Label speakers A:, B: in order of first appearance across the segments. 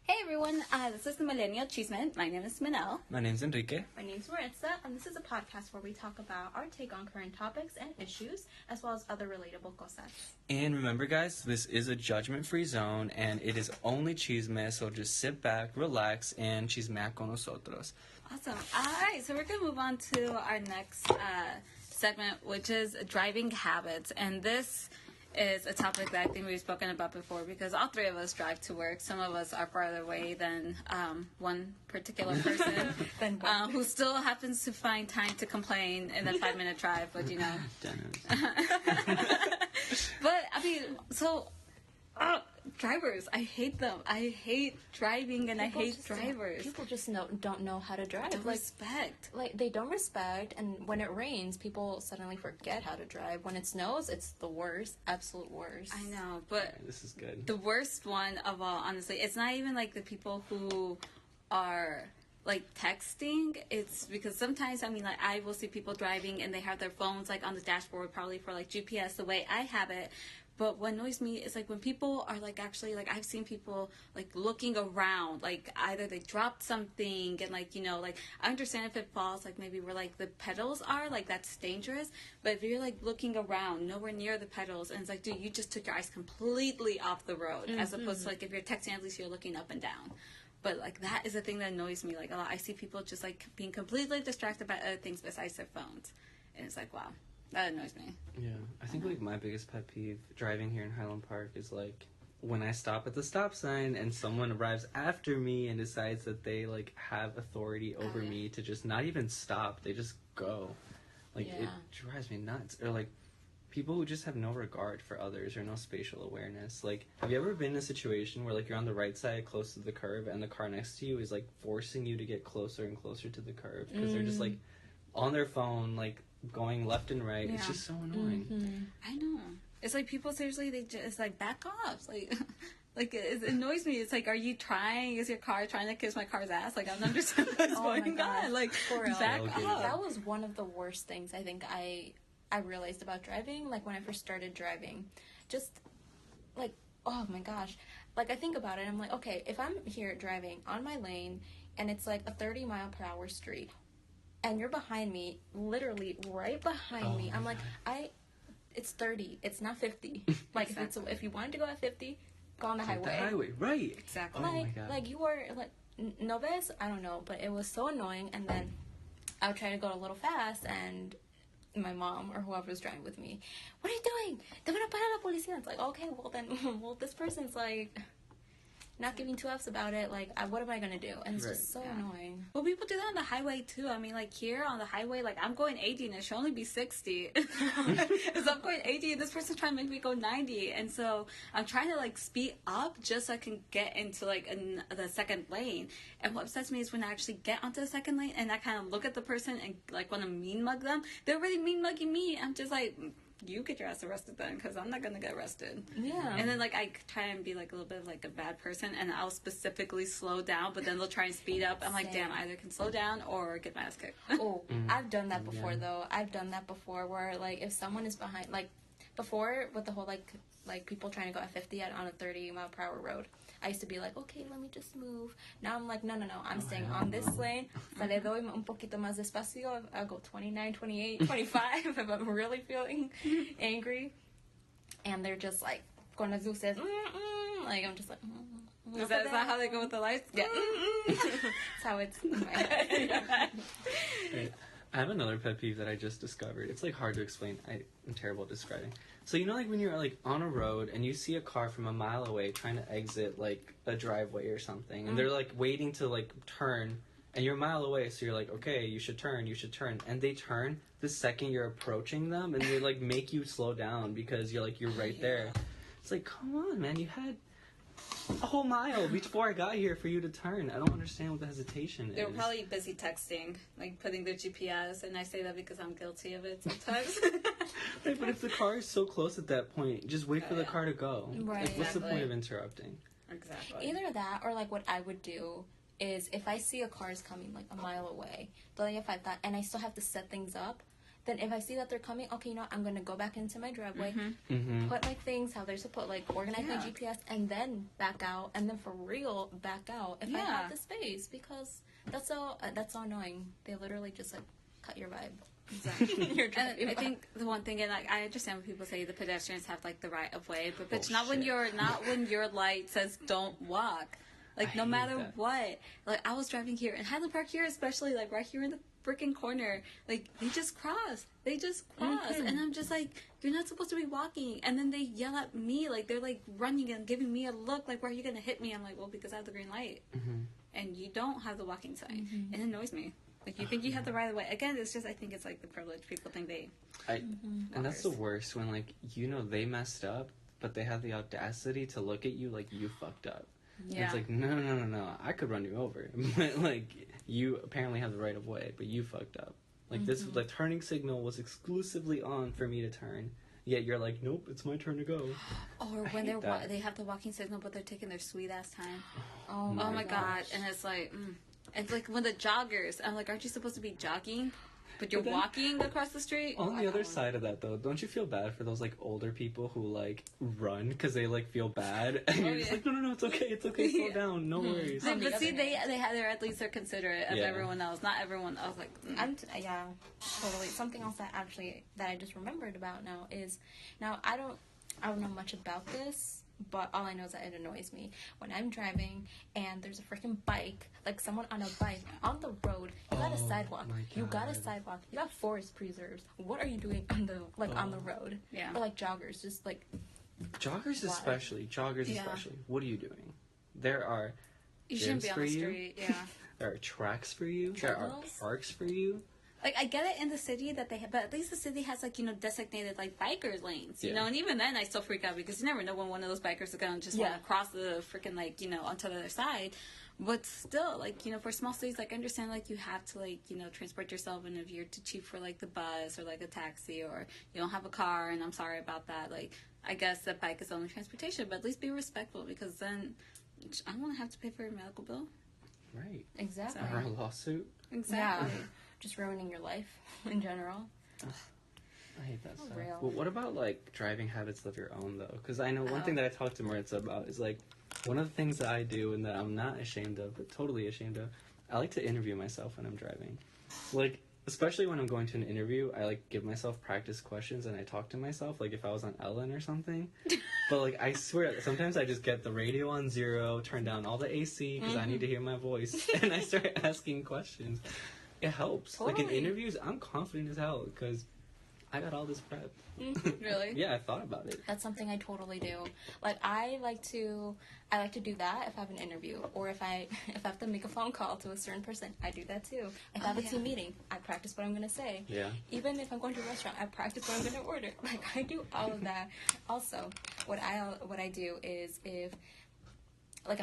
A: Hey everyone, this is the Millennial Chisme. My name is Manel.
B: My name's Enrique.
C: My name's Maritza, and this is a podcast where we talk about our take on current topics and issues, as well as other relatable cosas.
B: And remember, guys, this is a judgment-free zone, and it is only chisme, so just sit back, relax, and chismea con nosotros.
A: Awesome. Alright, so we're going to move on to our next segment, which is driving habits. And this is a topic that I think we've spoken about before because all three of us drive to work. Some of us are farther away than one particular person who still happens to find time to complain in a 5-minute drive, but you know. But I mean, so drivers, I hate them. I hate driving and I hate drivers.
C: People just don't know how to drive.
A: Don't respect.
C: They don't respect, and when it rains, people suddenly forget how to drive. When it snows, it's the worst, absolute worst.
A: I know, but
B: This is good.
A: the worst one of all, honestly, it's not even like the people who are like texting. It's because sometimes, I mean, like I will see people driving and they have their phones like on the dashboard, probably for like GPS, the way I have it. But what annoys me is like when people are like actually like I've seen people like looking around, like either they dropped something and like, you know, like I understand if it falls like maybe where like the pedals are, like that's dangerous. But if you're like looking around nowhere near the pedals and it's like, dude, you just took your eyes completely off the road, as opposed to like if you're texting, at least you're looking up and down. But like that is the thing that annoys me like a lot. I see people just like being completely distracted by other things besides their phones, and it's like, wow. That annoys me.
B: Yeah, I think like my biggest pet peeve driving here in Highland Park is like when I stop at the stop sign and someone arrives after me and decides that they like have authority over me to just not even stop, they just go. Like it drives me nuts. Or like people who just have no regard for others or no spatial awareness. Like, have you ever been in a situation where like you're on the right side close to the curb and the car next to you is like forcing you to get closer and closer to the curb because they're just like on their phone, like going left and right. It's just so annoying.
A: I know. It's like people seriously, they just like back off. Like, like it annoys me. It's like, are you trying? Is your car trying to kiss my car's ass? Like, I don't understand what's going on. Like, back off.
C: That was one of the worst things I think I realized about driving. Like when I first started driving, just like, oh my gosh. Like I think about it, I'm like, okay, if I'm here driving on my lane and it's like a 30-mile-per-hour street, and you're behind me, literally right behind me. I'm like, it's 30. It's not 50. Like, if you wanted to go at 50, go on the highway.
B: The highway, right?
A: Exactly.
B: Oh my God.
C: Like you were like, no ves? I don't know, but it was so annoying. And then I would try to go a little fast, and my mom or whoever was driving with me, what are you doing? Te van a parar la policía. It's like, okay, well then, this person's like not giving two F's about it. Like, what am I gonna do? And it's just so annoying.
A: Well, people do that on the highway too. I mean, like here on the highway, like I'm going 80 and it should only be 60. Because I'm going 80 and this person's trying to make me go 90. And so I'm trying to like speed up just so I can get into like the second lane. And what upsets me is when I actually get onto the second lane and I kind of look at the person and like want to mean mug them. They're really mean mugging me. I'm just like, you get your ass arrested then, because I'm not gonna get arrested.
C: Yeah.
A: And then like I try and be like a little bit of like a bad person, and I'll specifically slow down, but then they'll try and speed up. I'm like, damn, I either can slow down or get my ass kicked.
C: I've done that before though. I've done that before where like if someone is behind, like before with the whole like people trying to go at 50 on a 30-mile-per-hour road, I used to be like, okay, let me just move. Now I'm like, no, I'm staying on this lane. So le doy un poquito más despacio. I'll go 29, 28, 25 if I'm really feeling angry. And they're just like, con las luces, like I'm just like,
A: Is that how they go with the lights? Yeah.
C: That's how it's in my head.
B: Right. I have another pet peeve that I just discovered. It's like hard to explain. I'm terrible at describing. So you know, like when you're like on a road and you see a car from a mile away trying to exit like a driveway or something, and they're like waiting to like turn, and you're a mile away, so you're like, okay, you should turn, and they turn the second you're approaching them, and they like make you slow down because you're right there. It's like, come on, man, you had a whole mile before I got here for you to turn. I don't understand what the hesitation is.
A: They were probably busy texting, like putting their GPS, and I say that because I'm guilty of it sometimes.
B: Right, but if the car is so close at that point, just wait for the car to go.
C: Right.
B: Like, what's the point of interrupting?
A: Exactly.
C: Either that or like what I would do is if I see a car is coming like a mile away, and I still have to set things up, then if I see that they're coming, okay, you know what, I'm gonna go back into my driveway, put my things how they're supposed, like organize my GPS, and then back out, and then for real back out if I have the space, because that's so annoying. They literally just like cut your vibe.
A: Exactly. And I think the one thing, and like I understand when people say the pedestrians have like the right of way, but bitch, not when your light says don't walk. Like no matter what. Like I was driving here in Highland Park here, especially like right here in the freaking corner. Like they just cross. And I'm just like, you're not supposed to be walking. And then they yell at me, like they're like running and giving me a look, like where are you gonna hit me? I'm like, well, because I have the green light, and you don't have the walking sign, and it annoys me. Like, you think you have the right of way. Again, it's just, I think it's, like, the privilege. People think they...
B: And that's the worst, when, like, you know they messed up, but they have the audacity to look at you like you fucked up. Yeah. And it's like, no. I could run you over. But, like, you apparently have the right of way, but you fucked up. Like, this, the turning signal was exclusively on for me to turn. Yet you're like, nope, it's my turn to go.
A: Or when they have the walking signal, but they're taking their sweet-ass time.
C: Oh, my God.
A: And it's like... It's like when the joggers, I'm like, aren't you supposed to be jogging? But you're walking across the street?
B: On the other side of that, though, don't you feel bad for those, like, older people who, like, run because they, like, feel bad? And you're just like, no, it's okay, slow down, no worries.
A: But see, they're at least they're considerate of everyone else. Not everyone else, like...
C: Yeah, totally. Something else that I just remembered about now is, now, I don't know much about this, but all I know is that it annoys me when I'm driving and there's a freaking bike, like someone on a bike on the road. You got a sidewalk. You got a sidewalk. You got forest preserves. What are you doing on the on the road?
A: Yeah.
C: Or like joggers, just like
B: joggers especially. What are you doing? There are
A: you shouldn't be on the street. Yeah.
B: There are tracks for you. There are parks for you.
A: Like, I get it in the city that they have, but at least the city has, like, you know, designated, like, biker lanes, you know? And even then, I still freak out because you never know when one of those bikers is going to just want to cross the freaking, like, you know, onto the other side. But still, like, you know, for small cities, like, I understand, like, you have to, like, you know, transport yourself, and if you're too cheap for, like, the bus or, like, a taxi, or you don't have a car, and I'm sorry about that, like, I guess the bike is only transportation, but at least be respectful, because then I don't want to have to pay for a medical bill.
B: Right.
C: Exactly.
B: Or a lawsuit.
A: Exactly.
C: Yeah. Just ruining your life in general.
B: I hate that stuff.
C: Real.
B: Well, what about, like, driving habits of your own, though? Because I know one thing that I talked to Maritza about is, like, one of the things that I do and that I'm not ashamed of, but totally ashamed of, I like to interview myself when I'm driving. Like, especially when I'm going to an interview, I, like, give myself practice questions and I talk to myself, like, if I was on Ellen or something. But, like, I swear, sometimes I just get the radio on 0, turn down all the AC because I need to hear my voice, and I start asking questions. It helps.
C: Totally.
B: Like, in interviews, I'm confident as hell because I got all this prep.
A: Really?
B: Yeah, I thought about it.
C: That's something I totally do. Like, I like to do that if I have an interview, or if I have to make a phone call to a certain person, I do that too. If I have a team meeting, I practice what I'm gonna say.
B: Yeah.
C: Even if I'm going to a restaurant, I practice what I'm gonna order. Like, I do all of that. Also, what I do is if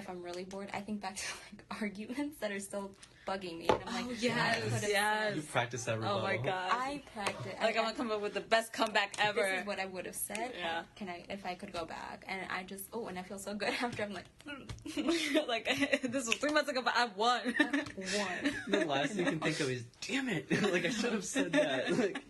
C: I'm really bored, I think back to, like, arguments that are still bugging me, and I'm like,
A: yes.
B: You practice that rebuttal.
A: Oh my god.
C: I practice.
A: Like, I'm gonna come up with the best comeback ever.
C: This is what I would have said.
A: Yeah.
C: If I could go back, and I just, and I feel so good after. I'm like,
A: like, this was 3 months ago, but I won.
B: The last thing you can think of is, damn it! Like, I should have said that. Like,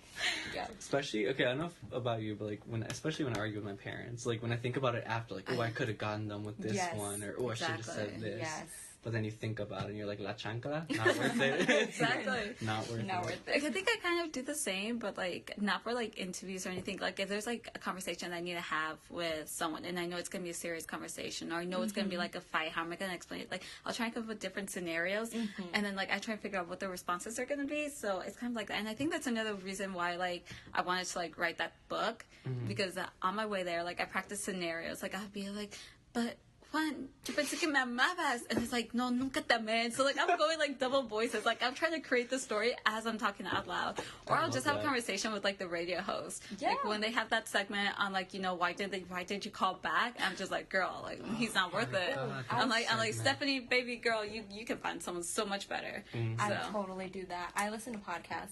C: yeah.
B: especially, okay, I don't know about you, but, like, especially when I argue with my parents, like, when I think about it after, like, I could have gotten them with this one, or I should have said this.
C: Yes.
B: But then you think about it and you're like, la chancla? Not worth it.
A: Exactly.
B: Not worth it.
A: I think I kind of do the same, but, like, not for, like, interviews or anything. Like, if there's, like, a conversation I need to have with someone, and I know it's going to be a serious conversation, or I know it's going to be, like, a fight, how am I going to explain it? Like, I'll try and come up with different scenarios, and then, like, I try and figure out what the responses are going to be. So it's kind of like that. And I think that's another reason why, like, I wanted to, like, write that book, because on my way there, like, I practice scenarios. Like, I'll be like, but Juan, yo pensé que me amabas. And it's like, no, nunca te amé. So, like, I'm going, like, double voices. Like, I'm trying to create the story as I'm talking out loud. Or I'll just have a conversation with, like, the radio host.
C: Yeah.
A: Like, when they have that segment on, like, you know, why did you call back? I'm just like, girl, like, he's not worth it. I'm like, Stephanie, baby girl, you can find someone so much better.
C: I totally do that. I listen to podcasts.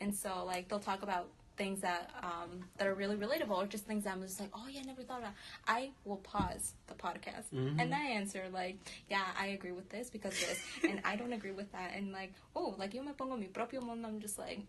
C: And so, like, they'll talk about things that are really relatable, or just things that I'm just like, oh yeah, I never thought about. I will pause the podcast and I answer like, yeah, I agree with this because this, and I don't agree with that, and like, oh, like yo me pongo mi propio mundo. I'm just like,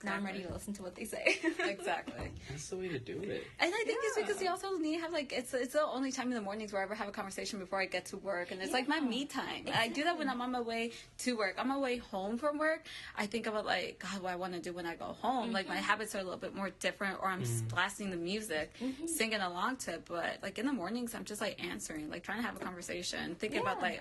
C: Now I'm ready to listen to what they say.
A: Exactly.
B: That's the way to do it.
A: And I think it's because you also need to have, like, it's the only time in the mornings where I ever have a conversation before I get to work. And it's like my me time. I do that when I'm on my way to work. On my way home from work, I think about, like, God, what I want to do when I go home. Like, my habits are a little bit more different, or I'm blasting the music, singing along to it. But, like, in the mornings, I'm just, like, answering, like, trying to have a conversation. Thinking about, like,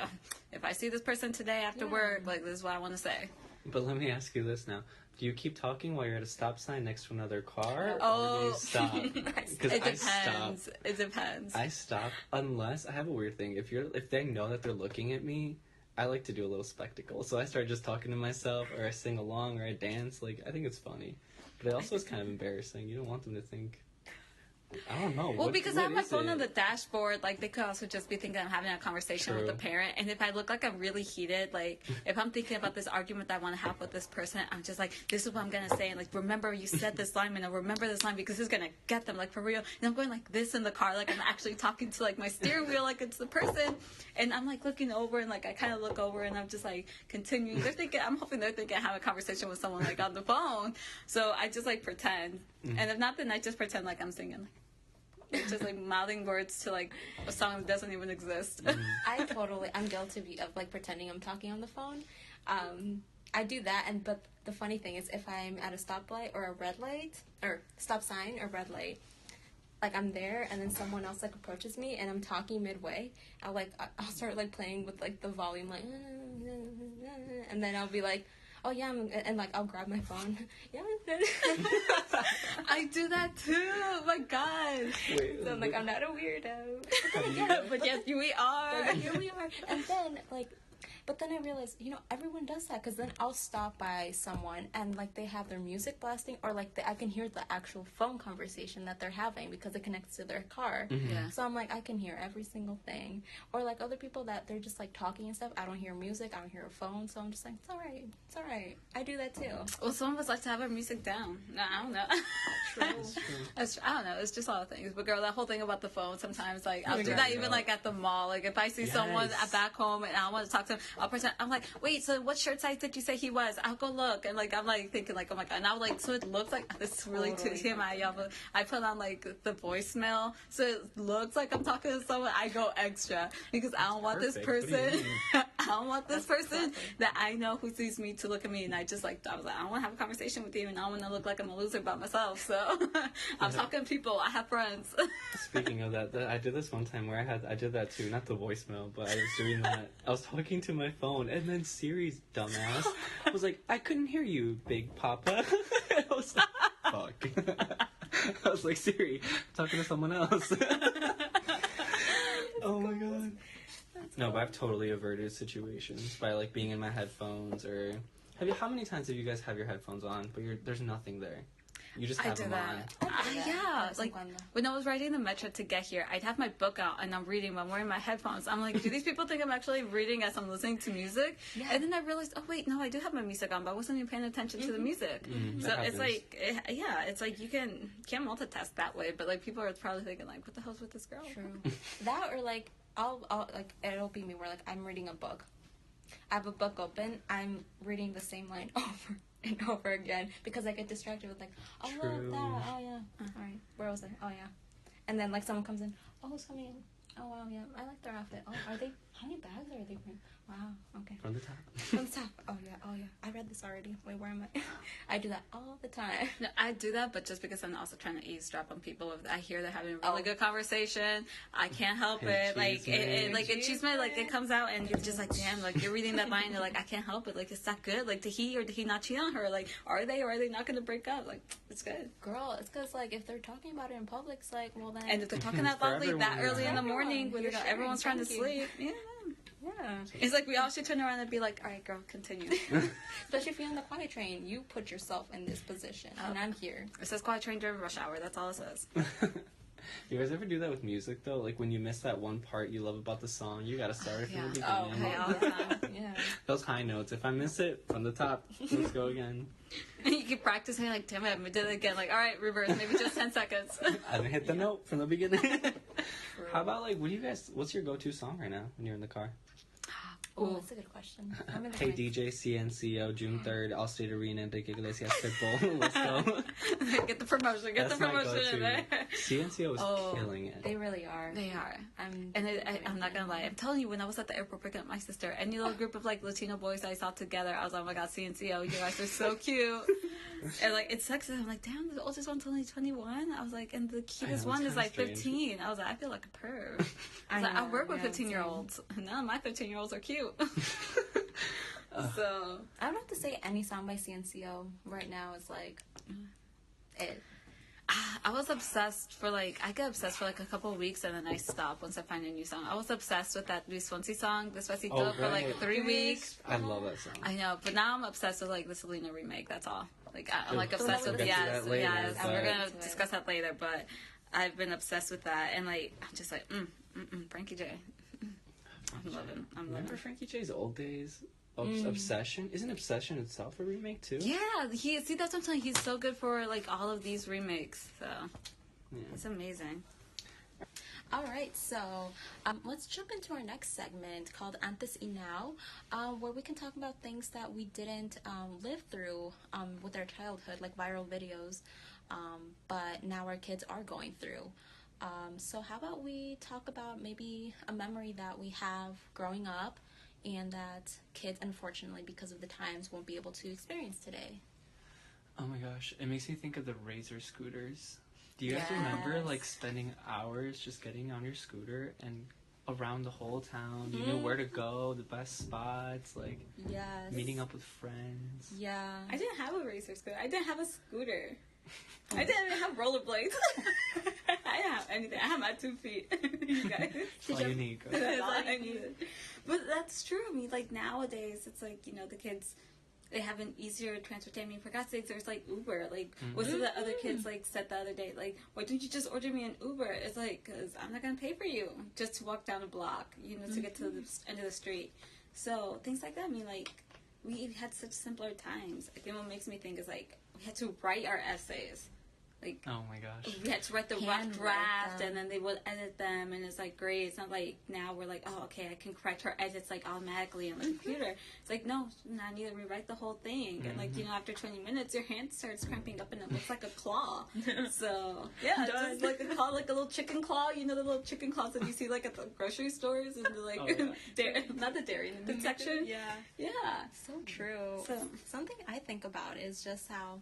A: if I see this person today after work, like, this is what I want to say.
B: But let me ask you this now. Do you keep talking while you're at a stop sign next to another car?
A: Oh.
B: Or do you stop? Because
A: It
B: I stop.
A: depends. It depends.
B: I stop unless I have a weird thing. If they know that they're looking at me, I like to do a little spectacle. So I start just talking to myself, or I sing along, or I dance. Like, I think it's funny. But it also is kind of embarrassing. You don't want them to think... I don't know.
A: Well, because I have my phone on the dashboard, like, they could also just be thinking I'm having a conversation with a parent. And if I look like I'm really heated, like, if I'm thinking about this argument that I want to have with this person, I'm just like, this is what I'm going to say. And, like, remember you said this line, and I'll remember this line because it's going to get them, like, for real. And I'm going like this in the car, like I'm actually talking to, like, my steering wheel, like it's the person. And I'm, like, looking over, and, like, I kind of look over, and I'm just, like, continuing. I'm hoping they're thinking I have a conversation with someone, like, on the phone. So I just, like, pretend. And if not, then I just pretend like I'm singing. It's just, like, mouthing words to, like, a song that doesn't even exist.
C: I'm guilty of, like, pretending I'm talking on the phone. I do that, but the funny thing is, if I'm at a stoplight or a red light, or stop sign or red light, like, I'm there, and then someone else, like, approaches me, and I'm talking midway, I'll start, like, playing with, like, the volume, like, and then I'll be like, oh yeah, and like I'll grab my phone. Yeah.
A: I do that too. Oh my God.
B: Wait,
C: So I'm like, I'm not a weirdo.
A: But yes, we are.
C: Here we are. And then but then I realized, everyone does that, because then I'll stop by someone and, like, they have their music blasting, or, like, I can hear the actual phone conversation that they're having because it connects to their car.
A: Yeah.
C: So I'm like, I can hear every single thing. Or, like, other people that they're just, like, talking and stuff. I don't hear music. I don't hear a phone. So I'm just like, it's all right. It's all right. I do that too.
A: Well, some of us like to have our music down. No, I don't know.
C: True.
A: I don't know. It's just all the things. But girl, that whole thing about the phone, sometimes, like, I'll do that
B: Exactly.
A: even, like, at the mall. Like, if I see someone back home and I want to talk to them, I'll pretend. I'm like, wait, so what shirt size did you say he was? I'll go look. And, like, I'm, like, thinking, like, oh my God. And I'll, like, so it looks like, this is really too TMI, y'all, but I put on, like, the voicemail, so it looks like I'm talking to someone. I go extra because I don't want this person. I don't want this person that I know who sees me to look at me. And I was like, I don't want to have a conversation with you, and I don't want to look like I'm a loser by myself. So I'm talking to people. I have friends.
B: Speaking of that, I did this one time where I did that too. Not the voicemail, but I was doing that. I was talking to my phone, and then Siri's dumbass was like, I couldn't hear you, Big Papa. I was like, fuck. I was like, Siri, I'm talking to someone else. Oh my God. No, but I've totally averted situations by, like, being in my headphones, or how many times have you guys have your headphones on, but there's nothing there? You just have them on.
A: Yeah, like when I was riding the metro to get here, I'd have my book out and I'm reading, but I'm wearing my headphones. I'm like, do these people think I'm actually reading as I'm listening to music? Yeah. And then I realized, oh wait, no, I do have my music on, but I wasn't even paying attention to the music. So it's like, it's like you can't multitask that way, but, like, people are probably thinking, like, what the hell's with this girl?
C: True. That, or, like, I'll like, it'll be me where, like, I'm reading a book. I have a book open. I'm reading the same line over and over again because I get distracted with, like, oh, look, that, oh yeah, all right, where was I? Oh yeah, and then, like, someone comes in. Oh, who's coming in? Oh wow, yeah, I like their outfit. Oh, how many bags are they wearing? Wow, okay.
B: From the top.
C: From the top. Oh yeah. I read this already. Wait, where am I? I do that all the time.
A: No, I do that, but just because I'm also trying to eavesdrop on people. If I hear they're having a really good conversation, I can't help it. Like, chisme, like, it comes out, and you're just like, damn, like, you're reading that line, and you're like, I can't help it. Like, it's that good. Like, did he or did he not cheat on her? Like, are they or are they not going to break up? Like, it's good.
C: Girl, it's because, like, if they're talking about it in public, it's like, well then.
A: And if they're talking that loudly that early in the morning, when everyone's trying to sleep,
C: yeah.
A: It's like we all should turn around and be like, all right, girl, continue.
C: Especially if you're on the quiet train, you put yourself in this position, and I'm here.
A: It says quiet train during rush hour. That's all it says.
B: You guys ever do that with music, though? Like, when you miss that one part you love about the song, you gotta start it from the beginning.
A: Oh, okay, all the time.
C: Yeah.
B: Those high notes. If I miss it, from the top, let's go again.
A: And you keep practicing, like, damn it, I did it again. Like, all right, reverse, maybe just 10 seconds.
B: I didn't hit the note from the beginning. How about, like, what's your go-to song right now when you're in the car?
C: Oh, that's a good question.
B: Hey DJ, CNCO, June 3rd, Allstate Arena, Enrique Iglesias Pitbull. Let's go.
A: Get the promotion. Get
B: That's
A: the
B: my
A: promotion in there.
B: CNCO is killing it.
C: They really are.
A: They are. I'm not gonna lie. I'm telling you, when I was at the airport picking up my sister, any little group of like Latino boys I saw together, I was like, oh my god, CNCO, you guys are so cute. And like it sucks. I'm like, damn, the oldest one's only 21. I was like, and the cutest one is like 15. I was like, I feel like a perv. I work with 15-year-olds. None of my 15-year-olds are cute. So
C: I don't have to say any song by CNCO right now is like it.
A: I was obsessed for like, I get obsessed for like a couple of weeks and then I stop once I find a new song. I was obsessed with that Luis Fonsi song, Despacito, for like 3 weeks.
B: I love that song.
A: I know, but now I'm obsessed with like the Selena remake. That's all. Like I'm like obsessed with yes. We're gonna discuss that later. But I've been obsessed with that, and like I'm just like Frankie J. I'm loving.
B: Remember Frankie J's old days? Obsession? Isn't Obsession itself a remake too?
A: Yeah, that's what I'm telling you. He's so good for like all of these remakes. So it's amazing.
C: All right, so let's jump into our next segment called Antes y Now, where we can talk about things that we didn't live through with our childhood, like viral videos, but now our kids are going through. So how about we talk about maybe a memory that we have growing up and that kids, unfortunately, because of the times, won't be able to experience today.
B: Oh my gosh, it makes me think of the Razor scooters. Do you guys remember like spending hours just getting on your scooter and around the whole town? You know where to go, the best spots, like meeting up with friends.
C: Yeah.
A: I didn't have a Razor scooter. I didn't have a scooter. I didn't even have rollerblades. I didn't have anything. I had my 2 feet. You guys.
B: That's all you need.
A: That's all I needed. But that's true. I mean, like nowadays, it's like, you know, the kids, they have an easier transportation. I mean, for God's sakes, there's like Uber. Like, what's the other kids like said the other day? Like, why don't you just order me an Uber? It's like, because I'm not going to pay for you just to walk down a block, you know, to get to the end of the street. So things like that. I mean, like, we had such simpler times. I think what makes me think is like, we had to write our essays. Like,
B: oh my gosh,
A: we had to write the rough draft and then they would edit them, and it's like great. It's not like now we're like, oh, okay, I can correct her edits like automatically on the computer. It's like, no, I need to rewrite the whole thing. And like, you know, after 20 minutes your hand starts cramping up and it looks like a claw. So yeah, it's just like a claw, like a little chicken claw. You know, the little chicken claws that you see like at the grocery stores and the like not the dairy, the meat section. Yeah,
C: So true. So something I think about is just how,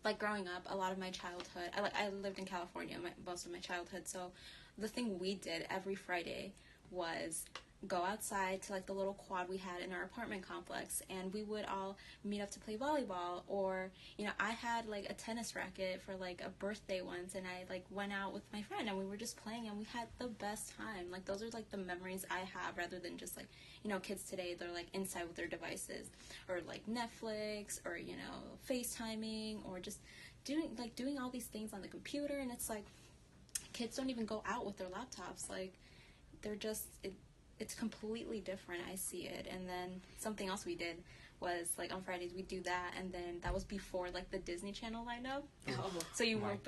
C: like, growing up, a lot of my childhood, I lived in California most of my childhood, so the thing we did every Friday was go outside to, like, the little quad we had in our apartment complex, and we would all meet up to play volleyball, or, you know, I had, like, a tennis racket for, like, a birthday once, and I, like, went out with my friend, and we were just playing, and we had the best time. Like, those are, like, the memories I have, rather than just, like, you know, kids today, they're, like, inside with their devices, or, like, Netflix, or, you know, FaceTiming, or just doing all these things on the computer, and it's, like, kids don't even go out with their laptops. Like, they're just, it's completely different. I see it. And then something else we did was, like, on Fridays we'd do that, and then that was before, like, the Disney Channel lineup. So you would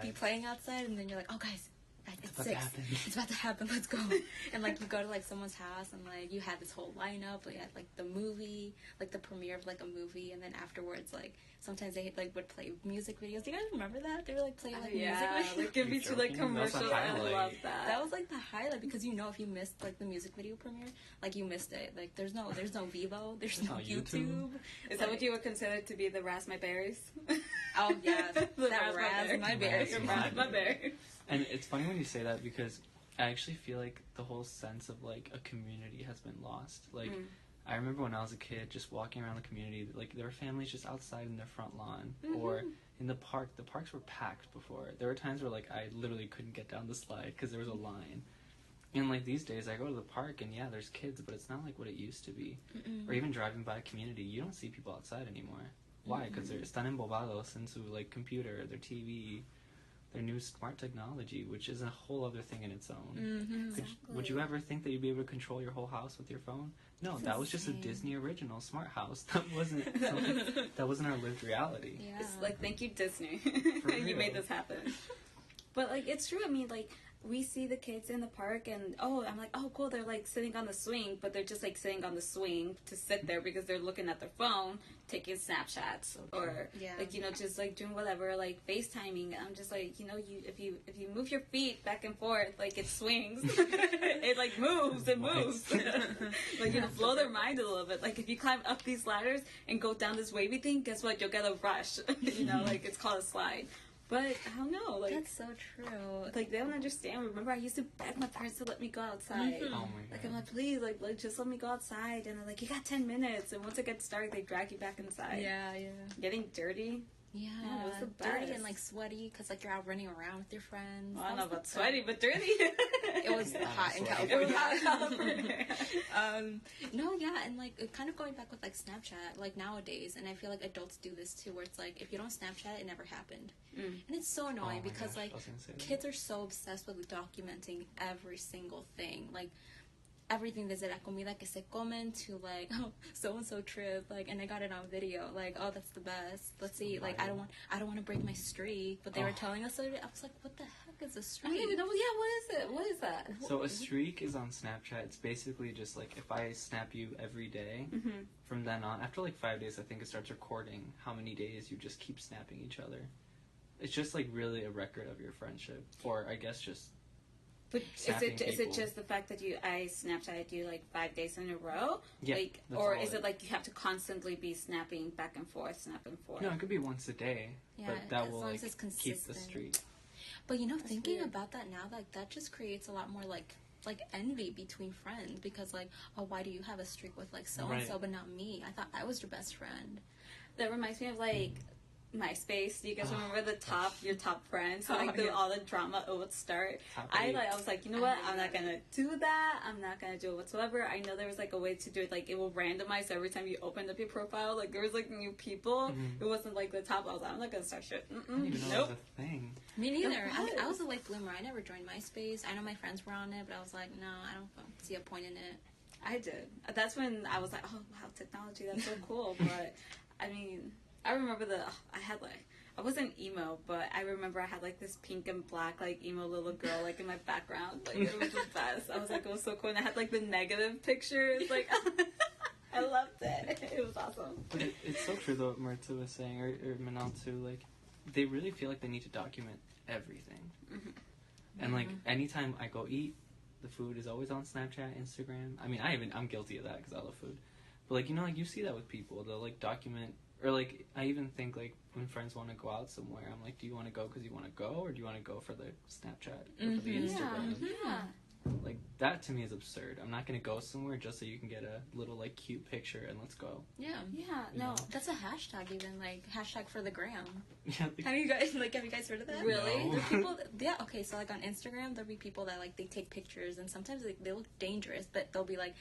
C: be playing outside, and then you're like, oh, guys, it's 6. It's about to happen. Let's go. And, like, you go to, like, someone's house, and, like, you had this whole lineup. You had, like, the movie, like, the premiere of, like, a movie, and then afterwards, like, sometimes they, like, would play music videos. Do you guys remember that? They were, like, playing, like, music videos.
A: Like, give me to, like, commercials. I love that.
C: That was, like, the highlight, because you know if you missed, like, the music video premiere, like, you missed it. Like, there's no Vivo. There's no YouTube.
A: Is that what you would consider to be the Raz My Berries?
C: Oh, yeah. That Raz My Berries.
A: Raz My Berries.
B: And it's funny when you say that, because I actually feel like the whole sense of, like, a community has been lost. Like, I remember when I was a kid, just walking around the community, like, there were families just outside in their front lawn, or in the park. The parks were packed before. There were times where, like, I literally couldn't get down the slide because there was a line. And, like, these days, I go to the park, and, yeah, there's kids, but it's not like what it used to be. Or even driving by a community, you don't see people outside anymore. Why? Because they're están embobados into, like, computer, their TV, their new smart technology, which is a whole other thing in its own. Would you ever think that you'd be able to control your whole house with your phone? No, that was just a Disney original smart house. That wasn't that wasn't our lived reality.
A: Yeah. It's like, thank you, Disney. You made this happen. But, like, it's true. I mean, like, we see the kids in the park, and I'm like, oh, cool, they're like sitting on the swing, but they're just like sitting on the swing to sit there because they're looking at their phone, taking Snapchats, or like, you know, just like doing whatever, like FaceTiming. I'm just like, you know, if you move your feet back and forth, like it swings, it like moves, like, you know, blow their mind a little bit. Like if you climb up these ladders and go down this wavy thing, guess what? You'll get a rush. You know, like it's called a slide. But I don't know, like
C: that's so true.
A: Like they don't understand. Remember, I used to beg my parents to let me go outside.
B: Oh my god.
A: Like I'm like, please, like just let me go outside. And they're like, you got 10 minutes. And once it gets dark, they drag you back inside.
C: Yeah.
A: Getting dirty.
C: Yeah,
A: it was the
C: dirty
A: best.
C: and like sweaty because like you're out running around with your friends.
A: Well, I don't know about sweaty, but dirty.
C: It was hot in
B: sweaty.
C: California.
A: It was hot in California.
C: No, yeah, and like kind of going back with like Snapchat, like nowadays, and I feel like adults do this too, where it's like if you don't Snapchat, it never happened, and it's so annoying because like kids are so obsessed with documenting every single thing, like everything desde la comida que se comen to like, oh, so and so trip, like, and I got it on video, like, oh, that's the best. Let's see, like, I don't want to break my streak, but they were telling us. I was like, what the heck is a streak?
A: I don't even know. Yeah, what is it? What is that?
B: So a streak is on Snapchat. It's basically just like if I snap you every day, from then on, after like 5 days, I think it starts recording how many days you just keep snapping each other. It's just like really a record of your friendship, or I guess just.
A: But is it just the fact that I Snapchatted you like 5 days in a row?
B: Yeah.
A: Like, or is it like you have to constantly be snapping back and forth?
B: No, it could be once a day.
C: Yeah,
B: but that will like
C: keep
B: the streak.
C: But you know,
A: That's
C: thinking
A: weird.
C: about that now, like that just creates a lot more like envy between friends because like, oh, why do you have a streak with like so and so but not me? I thought I was your best friend.
A: That reminds me of like MySpace. Do you guys remember your top friends? So, like all the drama it would start. I was like, you know what? I'm not gonna do that. I'm not gonna do it whatsoever. I know there was like a way to do it. Like it will randomize every time you opened up your profile. Like there was like new people. It wasn't like the top. I was like, I'm not gonna start shit.
B: I didn't even know it was a thing.
C: Me neither. I was a late bloomer. I never joined MySpace. I know my friends were on it, but I was like, no, I don't see a point in it.
A: I did. That's when I was like, oh wow, technology. That's so cool. But I mean. I remember I wasn't emo, but I remember I had like this pink and black like emo little girl like in my background. Like it was the best. I was like, it was so cool. And I had like the negative pictures. Like I loved it. It was awesome.
B: But it's so true though what Marta was saying, or Manal too, like they really feel like they need to document everything. And like anytime I go eat, the food is always on Snapchat, Instagram. I mean, I'm guilty of that because I love food. But like, you know, like you see that with people. They'll like document. Or, like, I even think, like, when friends want to go out somewhere, I'm like, do you want to go because you want to go, or do you want to go for the Snapchat or for the Instagram?
A: Yeah.
B: Like, that to me is absurd. I'm not going to go somewhere just so you can get a little, like, cute picture and let's go.
C: Yeah.
A: Yeah, no.
C: That's a hashtag even, like, hashtag for the gram.
B: Yeah,
C: Have you guys heard of that?
A: Really?
B: No.
C: There are people okay, so, like, on Instagram, there'll be people that, like, they take pictures, and sometimes they look dangerous, but they'll be, like,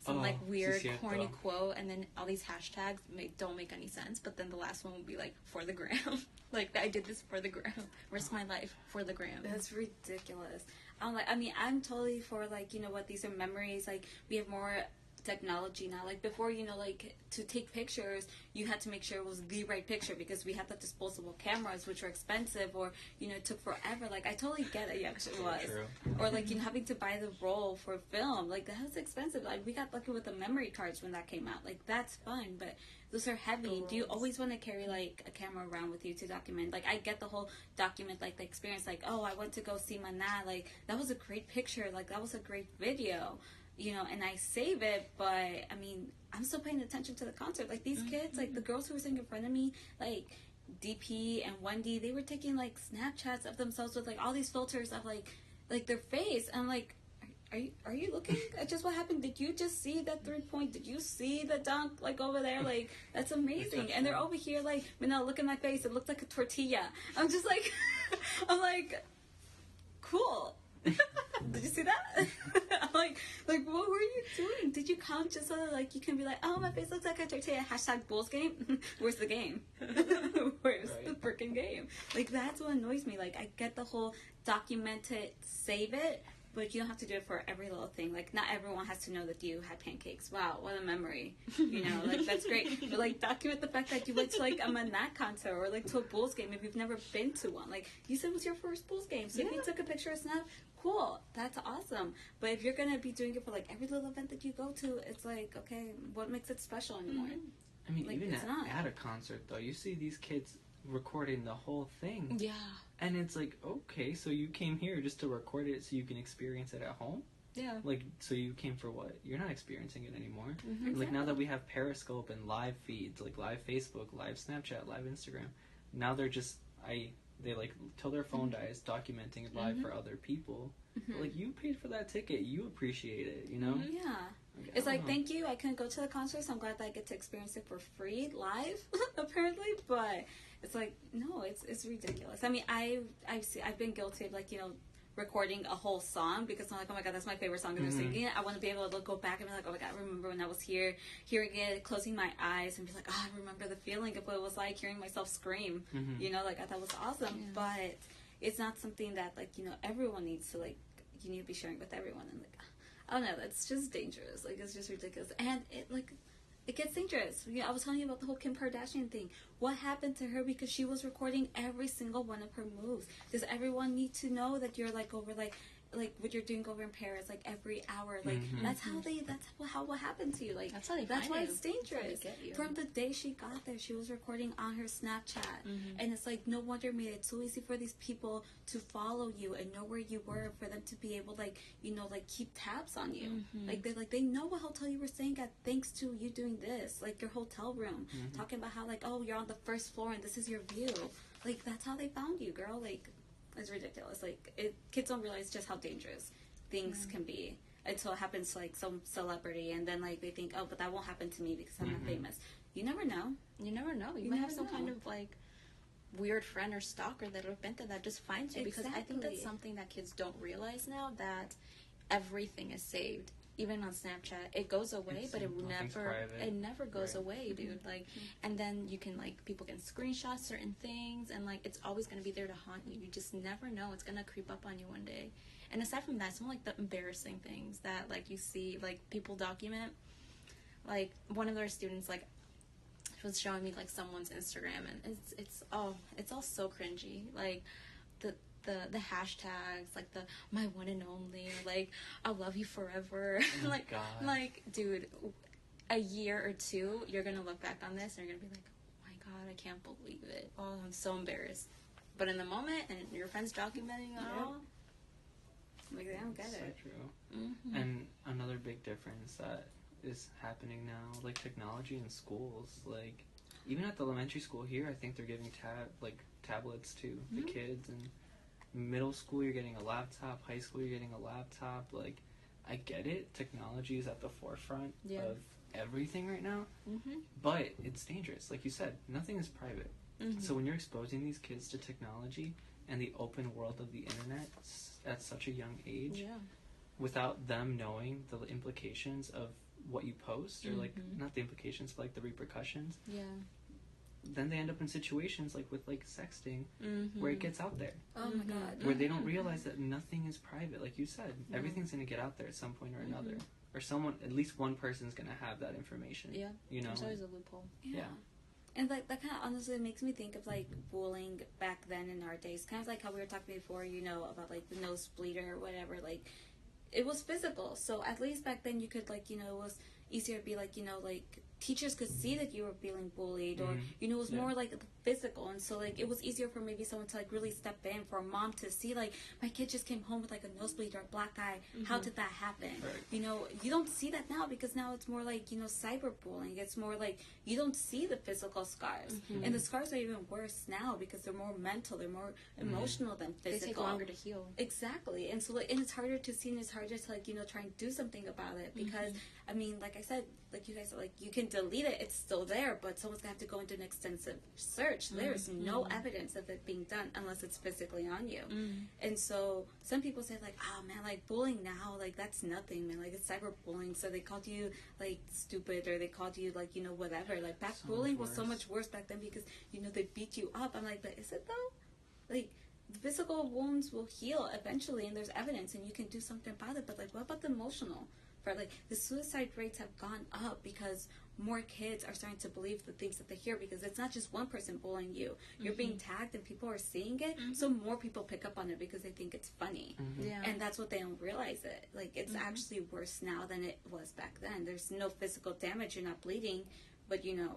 C: some like weird corny quote, and then all these hashtags don't make any sense, but then the last one will be like for the gram. Like I did this for the gram, risk my life for the gram.
A: That's ridiculous. I'm totally for like, you know what, these are memories. Like we have more technology now. Like before, you know, like to take pictures you had to make sure it was the right picture because we had the disposable cameras which were expensive, or you know, it took forever. Like I totally get it. Yeah, it was.
B: True.
A: Or like, you know, having to buy the roll for film, like that was expensive. Like we got lucky with the memory cards when that came out. Like that's fun, but those are heavy. Do you always want to carry like a camera around with you to document? Like I get the whole document, like the experience, like, oh, I went to go see Maná, like that was a great picture, like that was a great video, you know, and I save it. But I mean, I'm still paying attention to the concert. Like these kids, like the girls who were sitting in front of me, like DP and Wendy, they were taking like Snapchats of themselves with like all these filters of like their face. And I'm like, are you looking at just what happened? Did you just see that 3-point? Did you see the dunk like over there? Like that's amazing. And they're over here like, Manel, look at my face. It looks like a tortilla. I'm just like, I'm like, cool. Did you see that? I'm like, what were you doing? Did you count just so that, like, you can be like, oh, my face looks like a tortilla, hashtag Bulls game? Where's the game? Where's the freaking game? Like, that's what annoys me. Like, I get the whole document it, save it, but you don't have to do it for every little thing. Like, not everyone has to know that you had pancakes. Wow, what a memory. You know, like, that's great. But, like, document the fact that you went to, like, a Manak concert or, like, to a Bulls game if you've never been to one. Like, you said it was your first Bulls game. So if you took a picture or snap, cool. That's awesome. But if you're going to be doing it for, like, every little event that you go to, it's like, okay, what makes it special anymore?
B: I mean,
A: like,
B: even
A: it's not.
B: at a concert, though, you see these kids recording the whole thing.
C: Yeah.
B: And it's like, okay, so you came here just to record it so you can experience it at home?
C: Yeah.
B: Like, so you came for what? You're not experiencing it anymore.
C: Mm-hmm.
B: Like, now that we have Periscope and live feeds, like live Facebook, live Snapchat, live Instagram, now they're just, they like, till their phone dies, documenting it live for other people. But, like, you paid for that ticket. You appreciate it, you know?
A: Yeah.
B: Like,
A: It's like,
B: know.
A: thank you. I couldn't go to the concert, so I'm glad that I get to experience it for free live, apparently. But it's like, no, it's ridiculous. I mean, I've been guilty of, like, you know, recording a whole song because I'm like, oh my god, that's my favorite song, and they're singing it. I want to be able to go back and be like, oh my god, I remember when I was here, hearing it, closing my eyes, and be like, oh, I remember the feeling of what it was like hearing myself scream. You know, like, I thought it was awesome.
C: Yeah.
A: But it's not something that, like, you know, everyone needs to, like, you need to be sharing with everyone. And, like, I don't know, it's just dangerous. Like, it's just ridiculous. And it gets dangerous. You know, I was telling you about the whole Kim Kardashian thing. What happened to her because she was recording every single one of her moves? Does everyone need to know that you're, like, over, like what you're doing over in Paris, like, every hour? Like, that's what happened to you. Like,
C: That's how they
A: that's
C: find
A: why
C: you.
A: it's
C: That's how they
A: dangerous.
C: get you.
A: From the day she got there, she was recording on her Snapchat. And it's like, no wonder it made it so easy for these people to follow you and know where you were, for them to be able, like, you know, like, keep tabs on you. Like, they know what hotel you were staying at thanks to you doing this. Like, your hotel room. Talking about how, like, oh, you're on the first floor and this is your view. Like, that's how they found you, girl. Like, it's ridiculous. Like, kids don't realize just how dangerous things can be until it happens to, like, some celebrity, and then, like, they think, oh, but that won't happen to me because I'm not famous. You never know.
C: You never know. You might have some kind of, like, weird friend or stalker that'll vent that just finds you. Because I think that's
A: Exactly.
C: something that kids don't realize now, that everything is saved. Even on Snapchat, it goes away, but
B: Nothing's private.
C: it never goes
B: Right.
C: away, dude. Like, and then you can, like, people can screenshot certain things, and, like, it's always gonna be there to haunt you. You just never know. It's gonna creep up on you one day. And aside from that, some, like, the embarrassing things that, like, you see, like, people document. Like, one of their students, like, was showing me, like, someone's Instagram, and it's all so cringy. Like, the hashtags, like, the my one and only, like, I'll love you forever.
B: Oh my
C: like,
B: God.
C: like, dude, a year or two, you're gonna look back on this and you're gonna be like, oh my god, I can't believe it. Oh, I'm so embarrassed. But in the moment, and your friend's documenting it all.
A: Like, they don't get
B: So
A: it.
B: true. And another big difference that is happening now, like, technology in schools, like, even at the elementary school here, I think they're giving tablets to the kids, and middle school you're getting a laptop, high school you're getting a laptop. Like, I get it, technology is at the forefront of everything right now, but it's dangerous. Like you said, nothing is private. So when you're exposing these kids to technology and the open world of the internet at such a young age, without them knowing the implications of what you post, or, like, not the implications, but, like, the repercussions, then they end up in situations like with, like, sexting, where it gets out there,
A: Oh my god.
B: where they don't realize that nothing is private. Like you said, everything's going to get out there at some point or another, or someone, at least one person's going to have that information. You know,
C: There's always a loophole.
A: Yeah. And, like, that kind of honestly makes me think of, like, bullying back then in our days. Kind of like how we were talking before, you know, about, like, the nosebleeder or whatever. Like, it was physical. So at least back then you could, like, you know, it was easier to be, like, you know, like, teachers could see that you were feeling bullied, or, you know, it was more, like, physical. And so, like, it was easier for maybe someone to, like, really step in, for a mom to see, like, my kid just came home with, like, a nosebleed or a black eye. How did that happen?
B: Right.
A: You know, you don't see that now, because now it's more like, you know, cyberbullying. It's more like you don't see the physical scars. And the scars are even worse now because they're more mental, they're more emotional than
C: They
A: physical.
C: take longer to heal.
A: Exactly. And so, like, and it's harder to see, and it's harder to, like, you know, try and do something about it, because I mean, like I said, like you guys are like, you can delete it, it's still there, but someone's gonna have to go into an extensive search. There's no evidence of it being done unless it's physically on you. And so some people say, like, oh man, like, bullying now, like, that's nothing, man, like, it's cyberbullying, so they called you, like, stupid, or they called you, like, you know, whatever. Like, back
B: So
A: bullying
B: much
A: was so
B: worse.
A: much worse back then because, you know, they beat you up. I'm like, but is it though? Like, the physical wounds will heal eventually, and there's evidence, and you can do something about it. But like, what about the emotional? For like, the suicide rates have gone up because more kids are starting to believe the things that they hear, because it's not just one person bullying you. You're being tagged and people are seeing it, so more people pick up on it because they think it's funny.
C: Yeah.
A: And that's what they don't realize it. Like, it's actually worse now than it was back then. There's no physical damage, you're not bleeding, but you know,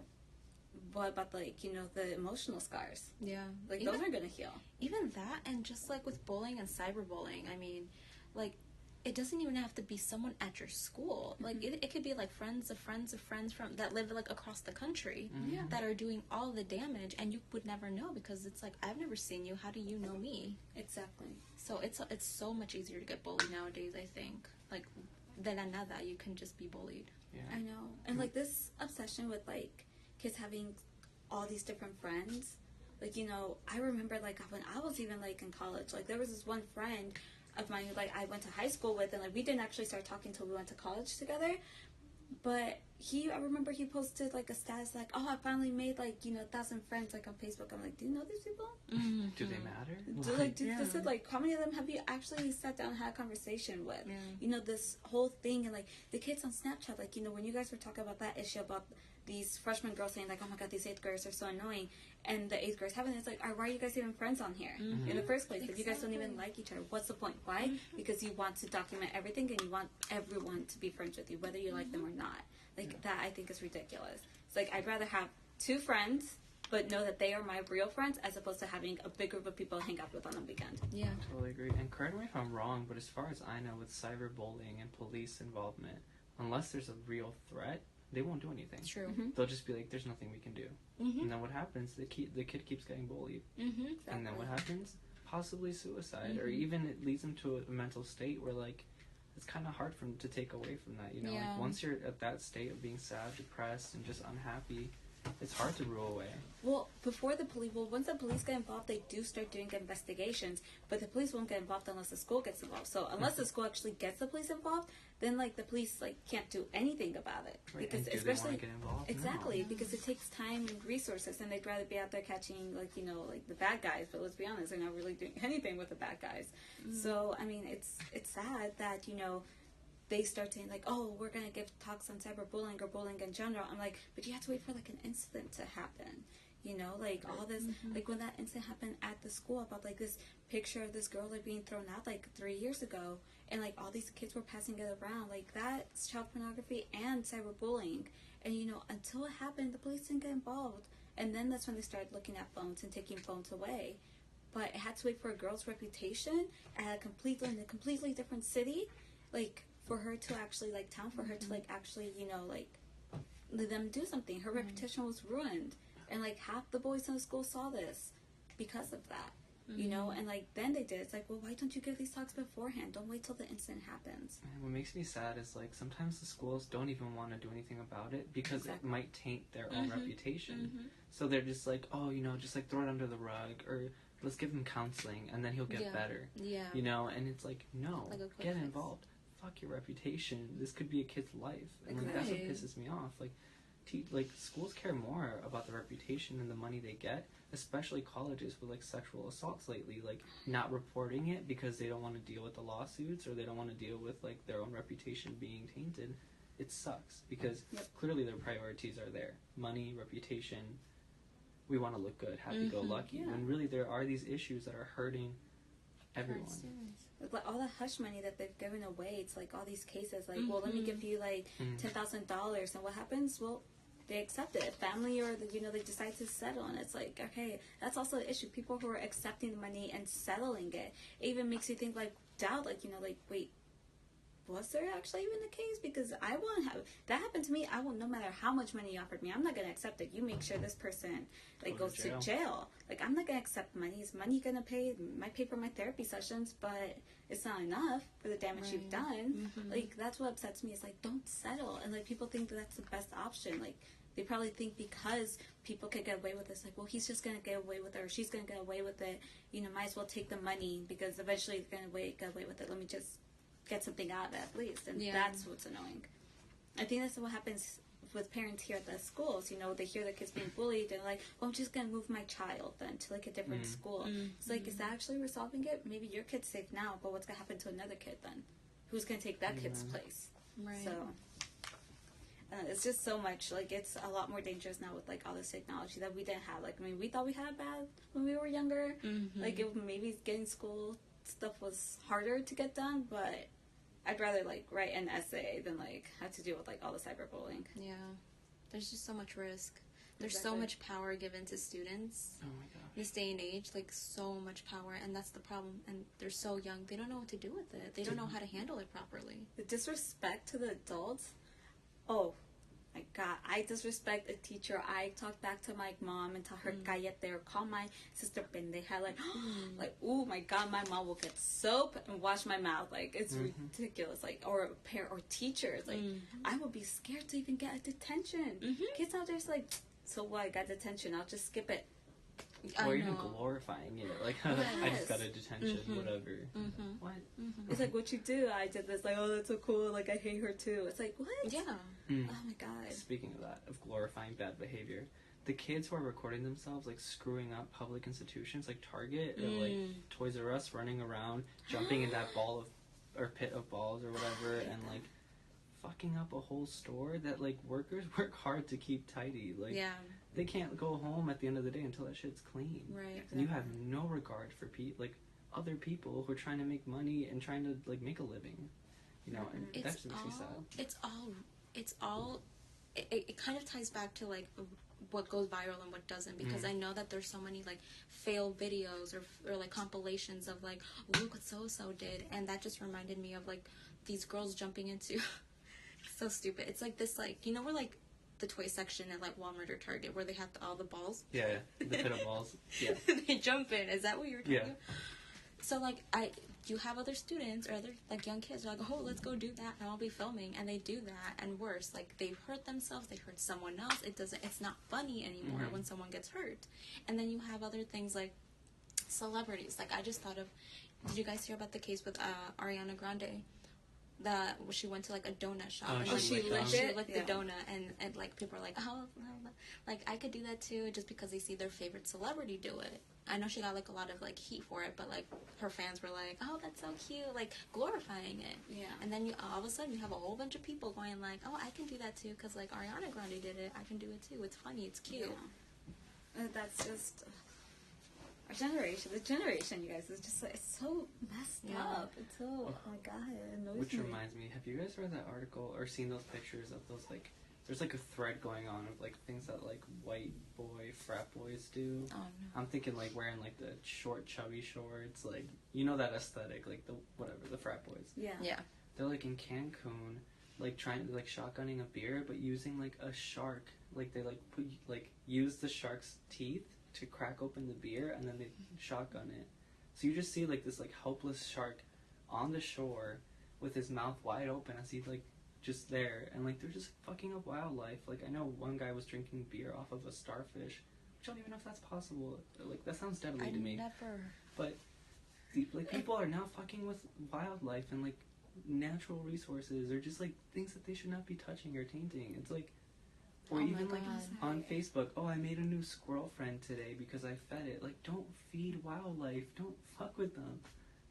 A: what about like, you know, the emotional scars?
C: Yeah.
A: Like,
C: Even-
A: those aren't gonna heal.
C: Even that, and just like with bullying and cyberbullying, I mean, like, it doesn't even have to be someone at your school. Like, it could be like friends of friends of friends from that live like across the country that are doing all the damage, and you would never know, because it's like, I've never seen you. How do you know me?
A: Exactly.
C: So it's so much easier to get bullied nowadays, I think. Like, than another, you can just be bullied.
B: Yeah.
A: I know. And like, this obsession with like kids having all these different friends, like, you know, I remember like when I was even like in college, like there was this one friend of mine who like I went to high school with, and like we didn't actually start talking till we went to college together. But I remember he posted like a status like, oh, I finally made like, you know, 1,000 friends like on Facebook. I'm like, do you know these people?
B: Do they matter?
A: This is like, how many of them have you actually sat down and had a conversation with?
C: Yeah.
A: You know, this whole thing, and like the kids on Snapchat, like, you know, when you guys were talking about that issue about these freshman girls saying like, oh my god, these 8th graders are so annoying, and the 8th graders having, it's like, why are you guys even friends on here in the first place? If you guys don't even like each other, what's the point? Why? Because you want to document everything, and you want everyone to be friends with you, whether you like them or not. Like, that I think is ridiculous. It's like, I'd rather have 2 friends, but know that they are my real friends, as opposed to having a big group of people to hang out with on a weekend.
C: Yeah.
B: Totally agree. And correct me if I'm wrong, but as far as I know, with cyberbullying and police involvement, unless there's a real threat, they won't do anything.
C: True.
B: They'll just be like, there's nothing we can do. And then what happens? The kid keeps getting bullied. And then what happens? Possibly suicide. Or even it leads them to a mental state where, like, it's kind of hard for them to take away from that. You know,
C: Yeah.
B: like, once you're at that state of being sad, depressed, and just unhappy, it's hard to rule away.
A: Well, once the police get involved, they do start doing investigations, but the police won't get involved unless the school gets involved. So unless the school actually gets the police involved, then like the police like can't do anything about it.
B: Right?
A: Because
B: And do they
A: especially
B: want to get involved?
A: exactly
B: No.
A: because it takes time and resources, and they'd rather be out there catching like, you know, like the bad guys. But let's be honest, they're not really doing anything with the bad guys. So I mean, it's sad that, you know, they start saying like, oh, we're gonna give talks on cyberbullying or bullying in general. I'm like, but you have to wait for like an incident to happen, you know, like all this, like when that incident happened at the school about like this picture of this girl like being thrown out like 3 years ago, and like all these kids were passing it around, like that's child pornography and cyberbullying. And you know, until it happened, the police didn't get involved, and then that's when they started looking at phones and taking phones away. But it had to wait for a girl's reputation at in a completely different city, like for her to actually like for her to like actually, you know, like let them do something. Her reputation was ruined, and like half the boys in the school saw this because of that, you know. And like then they did. It's like, well, why don't you give these talks beforehand? Don't wait till the incident happens.
B: And what makes me sad is like sometimes the schools don't even want to do anything about it because it might taint their own reputation. So they're just like, oh, you know, just like throw it under the rug, or let's give him counseling and then he'll get better.
C: Yeah.
B: You know, and it's like, no,
C: Like a quick
B: get
C: fix.
B: involved. Fuck your reputation. This could be a kid's life. And like, that's what pisses me off. Like, like schools care more about the reputation and the money they get, especially colleges with like sexual assaults lately, like not reporting it because they don't want to deal with the lawsuits, or they don't want to deal with like their own reputation being tainted. It sucks because clearly their priorities are there: money, reputation. We want to look good, happy-go-lucky. When really there are these issues that are hurting everyone.
A: Like all the hush money that they've given away, it's like all these cases like, well, let me give you like $10,000, and what happens? Well, they accept it. Family, or the, you know, they decide to settle, and it's like, okay, that's also the issue. People who are accepting the money and settling it even makes you think, like, doubt, like, you know, like, wait, was there actually even the case? Because I won't have that happen to me. I will, no matter how much money you offered me, I'm not gonna accept it. You make sure this person like goes to jail. Like, I'm not gonna accept money. Is money gonna pay? It might pay for my therapy sessions, but it's not enough for the damage you've done. Like, that's what upsets me. Is like, don't settle. And like, people think that that's the best option. Like, they probably think because people could get away with this, like, well, he's just gonna get away with it, or she's gonna get away with it. You know, might as well take the money because eventually he's gonna get away with it. Let me just get something out of it at least. And that's what's annoying. I think that's what happens with parents here at the schools, you know, they hear their kids being bullied, and like, well, I'm just gonna move my child then to like a different school. It's like, is that actually resolving it? Maybe your kid's safe now, but what's gonna happen to another kid then? Who's gonna take that kid's place?
C: Right.
A: So it's just so much, like, it's a lot more dangerous now with like all this technology that we didn't have. Like, I mean, we thought we had bad when we were younger. Like, it, maybe getting school stuff was harder to get done, but I'd rather like write an essay than like have to deal with like all the cyberbullying.
C: Yeah, there's just so much risk. There's
A: Exactly.
C: so much power given to students.
B: Oh my gosh.
C: This day and age, like, so much power, and that's the problem. And they're so young, they don't know what to do with it. They don't know how to handle it properly.
A: The disrespect to the adults. Oh my god, I disrespect a teacher. I talk back to my mom and tell her cállate, or call my sister pendeja. Like, like, oh my god, my mom will get soap and wash my mouth. Like, it's ridiculous. Like, or a parent or teachers. Like, I would be scared to even get a detention. Kids out there's like, so what? I got detention. I'll just skip it.
B: Or even glorifying it, like, I just got a detention, whatever. What?
A: It's like, what you do? I did this. Like, oh, that's so cool. Like, I hate her too. It's like, what?
C: Yeah.
A: Oh my god.
B: Speaking of that, of glorifying bad behavior, the kids who are recording themselves, like, screwing up public institutions like Target or like Toys R Us, running around, jumping in that pit of balls or whatever, and like fucking up a whole store that like workers work hard to keep tidy. Like, they can't go home at the end of the day until that shit's clean.
C: Right.
B: And you have no regard for like other people who are trying to make money and trying to like make a living. You know, and that just makes me sad.
C: It kind of ties back to like what goes viral and what doesn't, because I know that there's so many like fail videos or like compilations of like, look what so did, and that just reminded me of like these girls jumping into so stupid. It's like this, like, you know, where like the toy section at like Walmart or Target where they have all the balls.
B: Yeah, the pit of balls. Yeah.
C: They jump in. Is that what you're talking
B: Yeah.
C: about? So like you have other students or other like young kids who are like, oh, let's go do that, and I'll be filming, and they do that, and worse, like they've hurt themselves, they hurt someone else. It's not funny anymore when someone gets hurt. And then you have other things like celebrities. Like, I just thought of, did you guys hear about the case with Ariana Grande? That she went to like a donut shop and like,
A: she licked
C: the donut, and like people are like, oh, like I could do that too, just because they see their favorite celebrity do it. I know she got like a lot of like heat for it, but like her fans were like, oh, that's so cute, like glorifying it.
A: Yeah.
C: And then all of a sudden you have a whole bunch of people going like, oh, I can do that too, because like Ariana Grande did it, I can do it too. It's funny, it's cute.
A: Yeah. That's just our generation. The generation, you guys, is just like, it's so messed up. It's so, oh my god, it annoys
B: Which
A: me.
B: reminds me, have you guys read that article or seen those pictures of those, like, there's like a thread going on of like things that like white boy frat boys do?
C: Oh no.
B: I'm thinking like wearing like the short chubby shorts, like, you know, that aesthetic, like the whatever, the frat boys.
C: Yeah.
B: They're like in Cancun, like trying to like shotgunning a beer, but using like a shark. Like they like use the shark's teeth to crack open the beer, and then they shotgun it. So you just see like this like helpless shark on the shore with his mouth wide open as he's like just there, and like they're just fucking up wildlife. Like, I know one guy was drinking beer off of a starfish, which I don't even know if that's possible. Like, that sounds deadly to me.
C: Never.
B: But like people are now fucking with wildlife and like natural resources, or just like things that they should not be touching or tainting. It's like, or
C: Oh my
B: even like
C: God.
B: on Facebook, oh, I made a new squirrel friend today because I fed it. Like, don't feed wildlife. Don't fuck with them.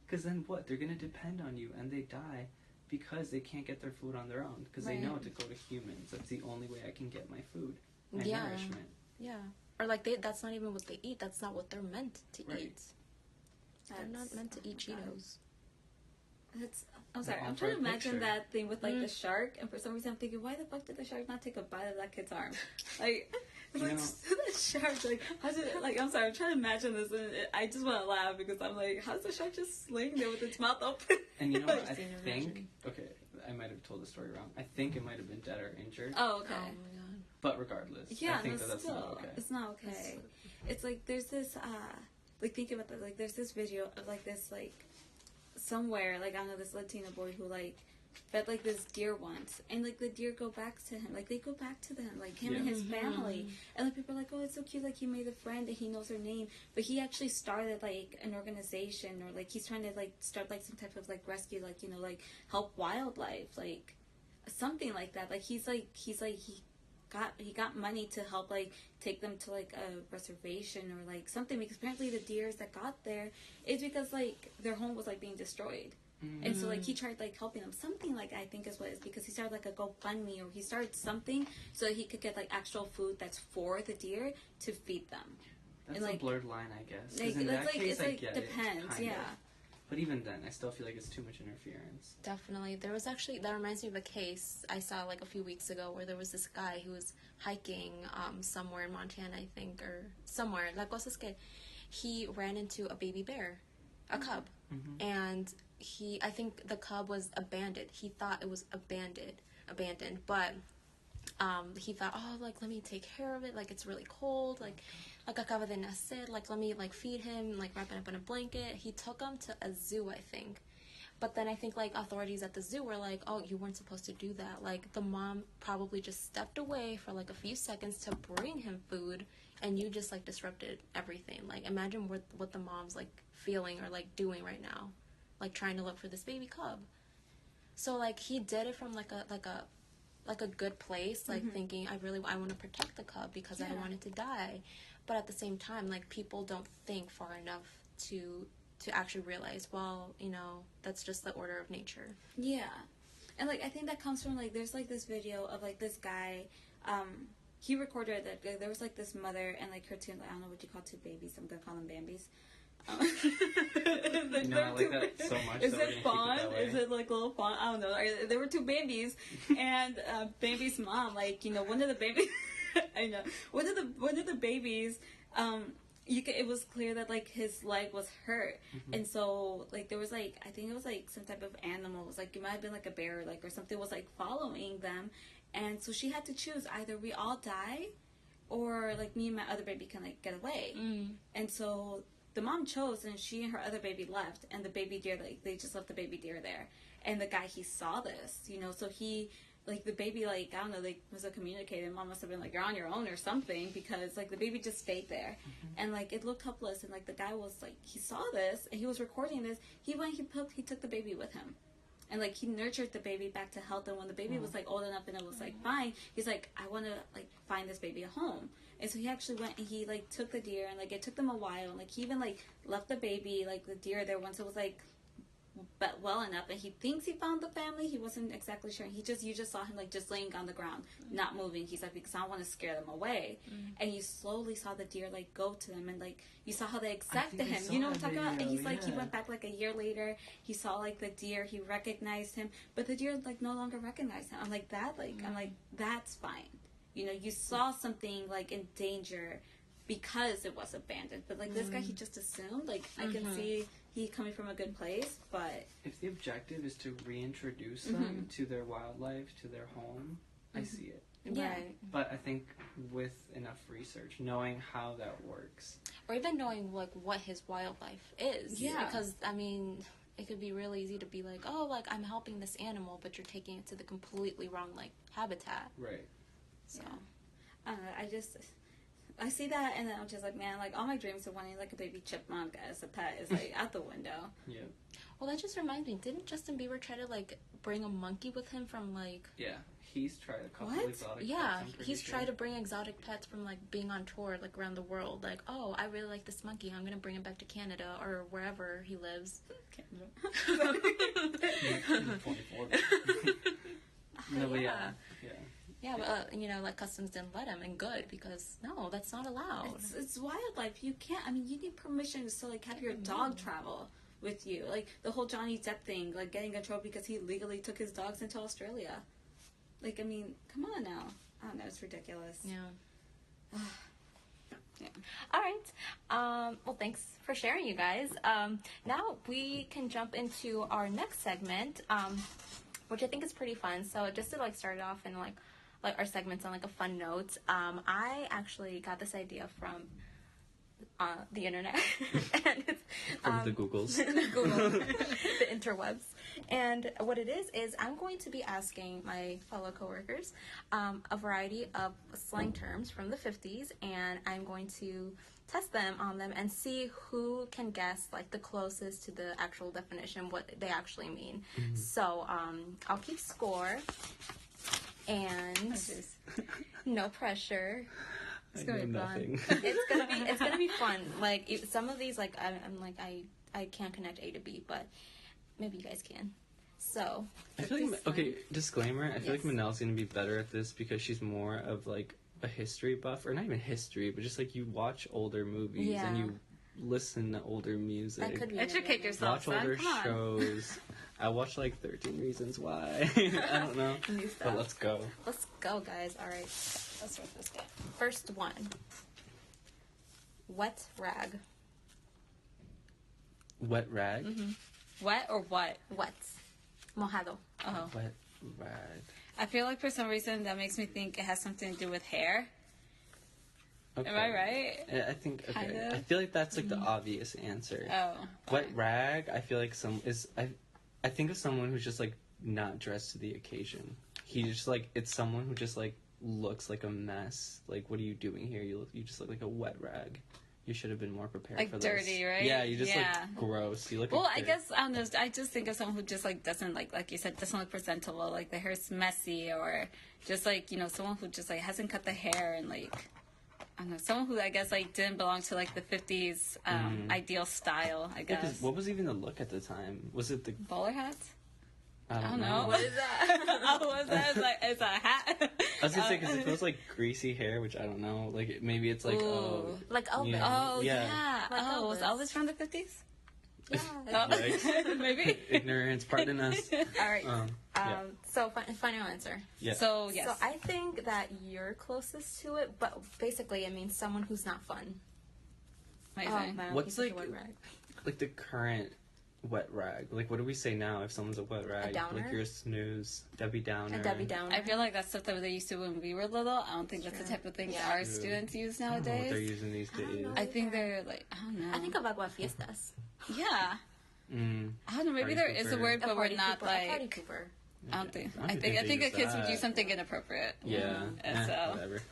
B: Because then what? They're gonna depend on you, and they die because they can't get their food on their own. Because they know to go to humans. That's the only way I can get my food, my nourishment.
C: Yeah. Or like that's not even what they eat. That's not what they're meant to
B: Right.
C: eat. They're not meant to eat Cheetos.
A: I'm sorry, I'm trying to imagine that thing with like the shark, and for some reason I'm thinking, why the fuck did the shark not take a bite of that kid's arm? Like, like that shark, like, how's it, like, I'm sorry, I'm trying to imagine this, and I just want to laugh because I'm like, how's the shark just laying there with its mouth open?
B: And you know what? I
C: Can you
B: think,
C: imagine?
B: okay, I might have told the story wrong. I think it might have been dead or injured.
A: Oh, okay.
C: Oh my god.
B: But regardless,
A: Yeah,
B: I think
A: no,
B: that's
A: still,
B: not okay.
A: it's not okay. It's like, there's this, like, think about that, like, there's this video of, like, this, like, somewhere, like, I don't know, this Latino boy who, like, fed, like, this deer once, and, like, the deer go back to him, like, they go back to them, like, him and his family, and, like, people are like, oh, it's so cute, like, he made a friend, and he knows her name, but he actually started, like, an organization, or, like, he's trying to, like, start, like, some type of, like, rescue, like, you know, like, help wildlife, like, something like that, like, he got money to help like take them to like a reservation or like something, because apparently the deers that got there is because like their home was like being destroyed. And so, like, he tried, like, helping them. Something, like, I think is what it is, because he started, like, a GoFundMe, or he started something so that he could get, like, actual food that's for the deer to feed them.
B: That's
A: and, like,
B: a blurred line, I guess.
A: Like,
B: in that case,
A: it's, like,
B: get
A: depends,
B: it, kind
A: yeah.
B: of. But even then, I still feel like it's too much interference.
C: Definitely. There was actually, that reminds me of a case I saw, like, a few weeks ago where there was this guy who was hiking somewhere in Montana, I think, or somewhere. La cosa es que he ran into a baby bear, a cub, and I think the cub was abandoned. He thought it was abandoned, but he thought, oh, like, let me take care of it, like, it's really cold, like acaba de nacer, like, let me, like, feed him, like, wrap it up in a blanket. He took him to a zoo, I think. But then I think, like, authorities at the zoo were like, oh, you weren't supposed to do that. Like, the mom probably just stepped away for, like, a few seconds to bring him food, and you just, like, disrupted everything. Like, imagine what the mom's, like, feeling or, like, doing right now. Like, trying to look for this baby cub. So, like, he did it from, like a good place, like, thinking, I want to protect the cub because I don't want it to die. But at the same time, like, people don't think far enough to actually realize, well, you know, that's just the order of nature.
A: Yeah. And, like, I think that comes from, like, there's, like, this video of, like, this guy, he recorded that there was, like, this mother and, like, her two, I don't know what you call two babies, I'm gonna call them Bambis.
B: I like that so much.
A: Is it fawn? Is it like little fawn? I don't know. There were two babies, and baby's mom, like, you know, one of the babies. I know one of the babies. It was clear that like his leg was hurt, and so like there was like, I think it was like some type of animal. It was like, it might have been like a bear, like, or something was like following them, and so she had to choose, either we all die, or like me and my other baby can like get away, and so the mom chose, and she and her other baby left, and the baby deer, like, they just left the baby deer there. And the guy, he saw this, you know, so he, like, the baby, like, I don't know, like, must have communicated. Mom must have been like, you're on your own or something, because, like, the baby just stayed there. And, like, it looked helpless, and, like, the guy was, like, he saw this, and he was recording this. He took the baby with him. And, like, he nurtured the baby back to health, and when the baby was, like, old enough and it was, like, fine, he's like, I want to, like, find this baby a home. And so he actually went and he, like, took the deer, and, like, it took them a while. And, like, he even, like, left the baby, like, the deer there once it was, like, but well enough. And he thinks he found the family. He wasn't exactly sure. You just saw him, like, just laying on the ground, not moving. He's like, because I don't want to scare them away. And you slowly saw the deer, like, go to them. And, like, you saw how they accepted him. You know what I'm talking about? And he's, like, he went back, like, a year later. He saw, like, the deer. He recognized him. But the deer, like, no longer recognized him. I'm like, that's fine. You know, you saw something, like, in danger because it was abandoned. But, like, this guy, he just assumed. Like, I can see he coming from a good place, but...
B: If the objective is to reintroduce them to their wildlife, to their home, I see it.
A: Yeah.
C: Right.
B: But I think with enough research, knowing how that works.
C: Or even knowing, like, what his wildlife is.
A: Yeah.
C: Because, I mean, it could be really easy to be like, oh, like, I'm helping this animal, but you're taking it to the completely wrong, like, habitat.
B: Right.
C: So,
A: I don't know, I see that, and then I'm just like, man, like, all my dreams of wanting, like, a baby chipmunk as a pet is, like, out the window.
B: Yeah.
C: well, that just reminds me, didn't Justin Bieber try to, like, bring a monkey with him from, like...
B: Yeah, he's tried a couple
A: What?
B: exotic
C: Yeah,
B: pets, I'm pretty
C: he's
B: sure.
C: tried to bring exotic pets from, like, being on tour, like, around the world. Like, oh, I really like this monkey. I'm gonna bring him back to Canada or wherever he lives.
B: 24. No, but yeah.
C: Yeah, but, you know, like, Customs didn't let him, and good, because, no, that's not allowed.
A: It's wildlife. You can't, I mean, you need permission to, like, have your dog travel with you. Like, the whole Johnny Depp thing, like, getting in trouble because he legally took his dogs into Australia. Like, I mean, come on now. I don't know, it's ridiculous.
C: Yeah.
A: Yeah.
C: All right. Well, thanks for sharing, you guys. Now we can jump into our next segment, which I think is pretty fun. So just to, like, start it off in, like our segments on, like, a fun note, I actually got this idea from the internet. And it's,
B: From the Googles.
C: Google, the interwebs. And what it is I'm going to be asking my fellow coworkers a variety of slang terms from the 50s, and I'm going to test them on them and see who can guess, like, the closest to the actual definition, what they actually mean. So I'll keep score. And No pressure.
A: It's gonna be fun.
C: It's gonna be fun. Like some of these, like I'm like I can't connect A to B, but maybe you guys can. So
B: I feel like disclaimer. I feel like
C: Yes.
B: Manel's gonna be better at this because she's more of like a history buff, or not even history, but just like you watch older movies and
C: Yeah.
B: you listen to older music.
C: that could be
A: Educate
C: maybe.
A: yourself.
B: Watch older
A: Come on.
B: shows. I watched like 13 Reasons Why. I don't know.
C: New
B: But
C: stuff.
B: let's go.
C: Let's go, guys. All right, let's start this guy. First one. Wet rag.
B: Wet rag.
A: Wet or what?
C: Wet. Mojado.
A: Oh.
B: Wet rag.
A: I feel like for some reason that makes me think it has something to do with hair.
B: Okay.
A: Am I right?
B: Yeah, I think okay.
A: Kind of.
B: I feel like that's like the obvious answer.
A: Oh.
B: Wet rag. I feel like I think of someone who's just like not dressed to the occasion. He just like it's someone who just like looks like a mess. Like, what are you doing here? You just look like a wet rag. You should have been more prepared
A: Like
B: for this.
A: dirty, right?
B: Yeah, you just
A: Yeah.
B: like gross. You look.
A: Well,
B: like
A: I
B: dirt.
A: guess I don't know. I just think of someone who just like doesn't like you said, doesn't look presentable. Like the hair's messy, or just like someone who just like hasn't cut the hair and like I don't know, someone who I guess like didn't belong to like the 50s ideal style. I
B: Yeah, 'cause
A: guess
B: what was even the look at the time? Was it the?
A: bowler hats.
B: I
A: I
B: don't
A: don't
B: know.
A: know. What is that? Oh, what's that? It's a hat.
B: I was gonna say because it feels like greasy hair, which I don't know. Like maybe it's like
A: Ooh.
C: Like Elvis.
B: Yeah.
A: Oh yeah.
C: Like
A: Oh, was
C: Elvis.
A: Elvis from the 50s?
C: Yeah.
A: Oh.
B: Yikes.
A: Maybe.
B: ignorance, pardon us.
C: All right.
B: Yeah.
C: So final answer.
B: Yeah.
A: So yes.
C: So I think that you're closest to it, but basically, I mean, someone who's not fun.
A: Amazing.
C: man,
B: What's
C: he's such a
B: like-
C: wet rag.
B: Like the current wet rag. Like what do we say now if someone's a wet rag?
C: downer?
B: Like you're a snooze, Debbie Downer.
C: A Debbie Downer.
A: I feel like that's stuff that they used to when we were little. I don't think that's the
C: Sure.
A: type of thing
C: Yeah.
A: our
B: True.
A: students use
B: I don't know what they're
A: nowadays.
B: using these
C: don't
B: days.
C: know.
A: I think they're like I don't know.
C: I think of agua fiestas.
A: Yeah.
B: Mm.
A: I don't know. Maybe
B: Party
A: there is a
B: pooper.
A: word, but we're
C: party
A: not
C: pooper, a party
A: like.
C: pooper.
A: I don't think.
B: I
A: I
B: don't
A: think
B: they
A: the
B: use
A: kids would
B: that.
A: use something inappropriate.
B: Yeah.
A: And so.
B: Whatever.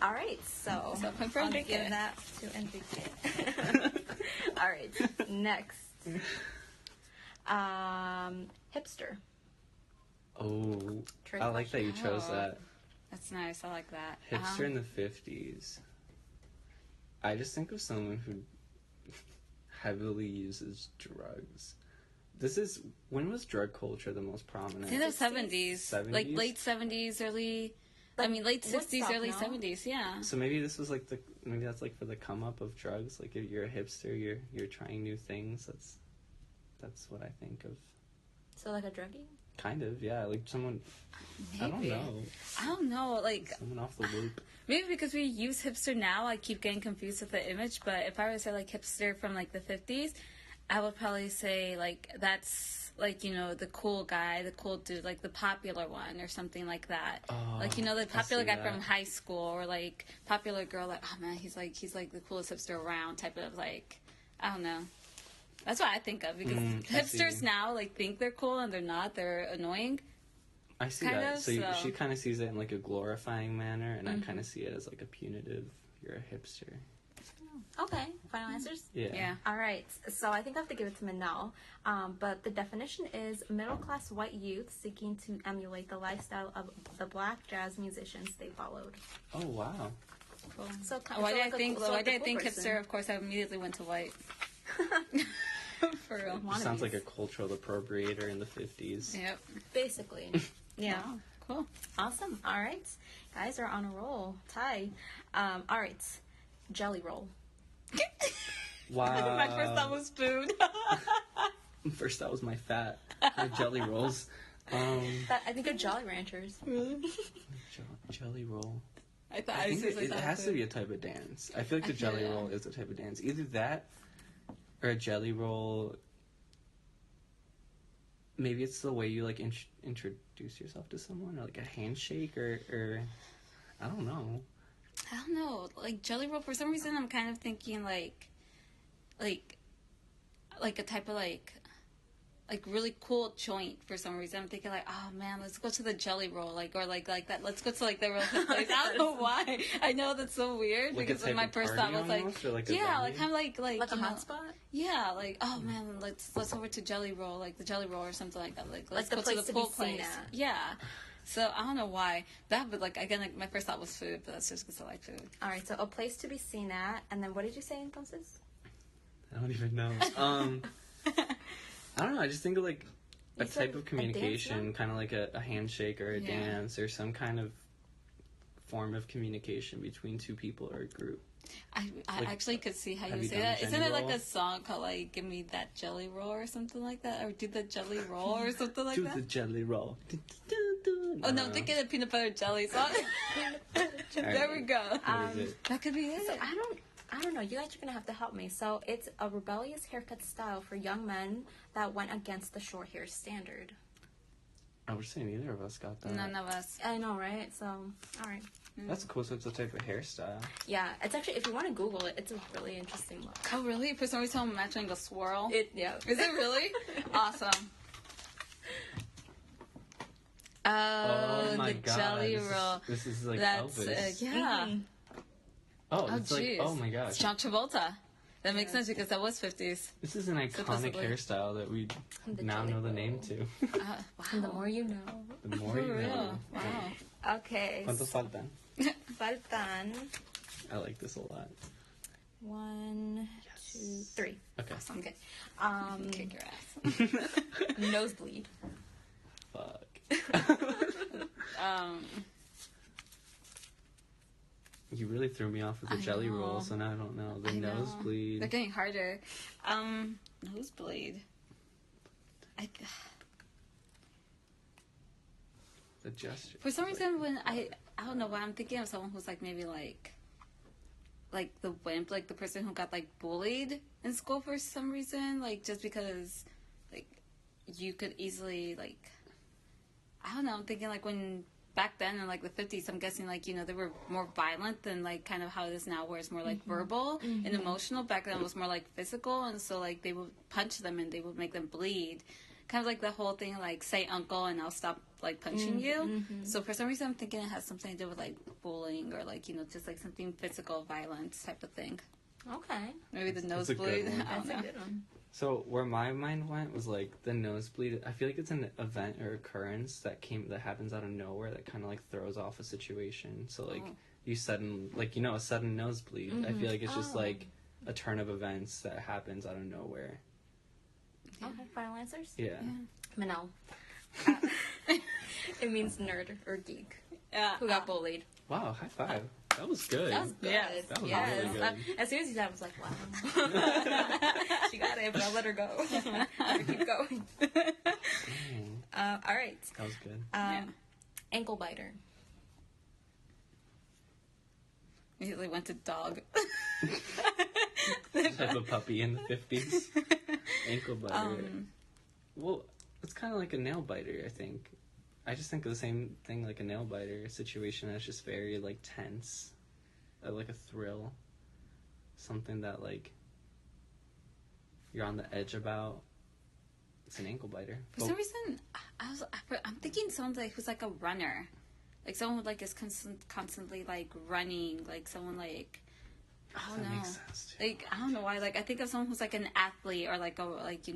C: All right, so
A: So point for
C: I'll
A: Enrique.
C: give that to Enrique. All right, next. Hipster.
B: Oh,
C: Trick
B: I like that you chose
A: Oh.
B: that.
A: That's nice. I like that.
B: Hipster in the 50s. I just think of someone who heavily uses drugs. When was drug culture the most prominent?
A: I think the 70s, like
B: 70s?
A: late 70s, early. I
C: Like
A: mean, late 60s,
C: Woodstock,
A: early
C: no?
A: 70s. Yeah.
B: So maybe this was like maybe that's like for the come up of drugs. Like if you're a hipster, you're trying new things. That's what I think of.
C: So like a druggie?
B: Kind of, yeah. Like someone. I don't
A: Maybe.
B: know.
A: I don't know. Like
B: Someone off the loop.
A: maybe because we use hipster now, I keep getting confused with the image. But if I were to say like hipster from like the 50s, I would probably say like that's like the cool guy, the cool dude, like the popular one or something like that.
B: Oh,
A: Like the
B: I
A: popular
B: see
A: guy
B: that.
A: from high school, or like popular girl, like oh man, he's like the coolest hipster around type of like I don't know. That's what I think of because
B: I see.
A: hipsters now like think they're cool and they're not. They're annoying.
B: I see
A: Kind
B: that.
A: of,
B: So
A: so-
B: she kind of sees it in like a glorifying manner, and I kind of see it as like a punitive. You're a hipster.
C: Okay, final answers?
B: Yeah.
A: Yeah.
C: All right, so I think I have to give it to Manel. But the definition is middle-class white youth seeking to emulate the lifestyle of the black jazz musicians they followed.
B: Oh wow.
A: Cool.
C: So
A: Why did I
C: like a
A: think?
C: cool- so
A: Why
C: like
A: did
C: a
A: I
C: cool
A: think
C: person.
A: hipster? Of course, I immediately went to white. For real.
C: Wannabes.
B: Sounds like a cultural appropriator in the 50s.
A: Yep.
C: Basically. Yeah.
A: Wow. Cool.
C: Awesome. All right. Guys are on a roll. Tie. All right. Jelly roll.
B: Wow.
A: My first thought was food.
B: First, that was my fat. My jelly rolls.
C: I think of Jolly Ranchers.
B: Jelly roll.
A: I thought
B: I think
A: seriously
B: it
A: thought
B: has to
A: food.
B: be a type of dance. I feel like the
A: feel
B: jelly
A: that.
B: roll is a type of dance. Either that or a jelly roll. Maybe it's the way you like introduce yourself to someone, or like a handshake, or I don't know.
A: I don't know. Like jelly roll. For some reason, I'm kind of thinking like a type of like really cool joint. For some reason, I'm thinking like, oh man, let's go to the jelly roll, or like that. Let's go to like the real good place. I don't know why. I know that's so weird
B: Like a
A: because
B: type
A: my
B: of
A: first
B: party
A: thought was like,
B: almost, or like a
A: yeah,
B: venue?
A: like kind of like
C: Like a
A: you know,
C: hotspot?
A: yeah, like oh man, let's over to jelly roll, like the jelly roll or something like that. Like let's
C: the
A: go
C: place
A: to the
C: to be
A: cool
C: seen
A: place.
C: at.
A: Yeah. So I don't know why that, but like again, like my first thought was food, but that's just because I like food.
C: All right, so a place to be seen at, and then what did you say, entonces?
B: I don't even know. I don't know. I just think of like a
C: You said
B: type of
C: a dance
B: communication,
C: one?
B: kind of like a handshake or a
A: Yeah.
B: dance or some kind of form of communication between two people or a group.
A: I
B: Like,
A: actually could see how
B: have
A: you
B: you
A: say
B: done
A: that.
B: the
A: Isn't
B: jelly
A: it like
B: roll?
A: a song called like "Give Me That Jelly Roll" or something like that, or "Do the Jelly Roll" or something like
B: Do
A: that?
B: the jelly roll.
A: Oh no, I'm thinking of peanut butter jelly song. There we go.
B: What is it?
A: That could be it.
C: So I don't know. You guys are gonna have to help me. So it's a rebellious haircut style for young men that went against the short hair standard.
B: I would say neither of us got that.
A: None of us.
C: I know, right? So, all right.
B: That's cool. So it's a type of hairstyle.
C: Yeah, it's actually, if you want to Google it, it's a really interesting look.
A: Oh really? For some reason, I'm imagining a swirl.
C: Yeah.
A: Is it really? Awesome. Oh,
B: my
A: the
B: god.
A: jelly roll.
B: This is like
A: That's
B: Elvis.
A: yeah.
C: Mhm.
B: Oh,
A: Oh
B: it's like,
A: jeez.
B: oh my gosh.
A: It's John Travolta. That makes
C: Yeah.
A: sense because that was 50s.
B: This is an iconic
A: Supposedly.
B: hairstyle that we
C: The
B: now
C: jelly
B: know the
C: roll.
B: name to.
A: Wow.
C: And the more you know.
B: The more
A: For
B: you
A: real.
B: know.
A: Wow.
C: Okay.
B: ¿Cuántos faltan?
C: Faltan
B: I like this a lot.
C: 1, 2, 3.
B: Okay.
A: Awesome.
C: Okay.
A: Kick your ass.
C: Nosebleed.
B: Fuck.
A: Um,
B: You really threw me off with the
A: I
B: jelly
A: know.
B: roll, so now I don't know. The
A: I know.
B: nosebleed.
A: They're getting harder. Nosebleed.
B: The gesture.
A: For some reason, when I don't know why I'm thinking of someone who's like maybe like the wimp, like the person who got like bullied in school for some reason, like just because like you could easily like I don't know. I'm thinking like when back then in like the 50s, I'm guessing like they were more violent than like kind of how it is now, where it's more like verbal and emotional. Back then it was more like physical, and so like they would punch them and they would make them bleed. Kind of like the whole thing, like, say uncle and I'll stop, like, punching you. So for some reason, I'm thinking it has something to do with, like, bullying or, like, just, like, something physical violence type of thing.
C: Okay.
A: Maybe the
B: That's a good
A: nosebleed.
B: one.
A: I don't
C: That's a
A: know.
C: good one.
B: So where my mind went was like the nosebleed. I feel like it's an event or occurrence that happens out of nowhere that kind of like throws off a situation. So like a sudden nosebleed. I feel like it's just like a turn of events that happens out of nowhere.
C: Okay, final answers?
B: Yeah.
C: Manel. It means nerd or geek who got bullied.
B: Wow, high five. That was good.
C: That was good.
A: Yes,
B: that was
C: yes.
B: really good.
C: As soon as you said it, I was like, wow. She got it, but I'll let her go. Let her keep going.
B: Dang,
C: All right.
B: that was good.
C: Ankle biter.
A: Immediately went to dog.
B: Type of puppy in the 50s. Ankle biter. Well, it's kind of like a nail biter, I think. I just think of the same thing like a nail biter situation that's just very, like, tense. Like a thrill. Something that, like, you're on the edge about. It's an ankle biter.
A: For some reason, I'm thinking someone like who's like a runner. Like someone who like is constantly like running. Like someone like, I don't
B: that
A: know.
B: makes sense, too.
A: Like, I don't know why. Like, I think of someone who's like an athlete or like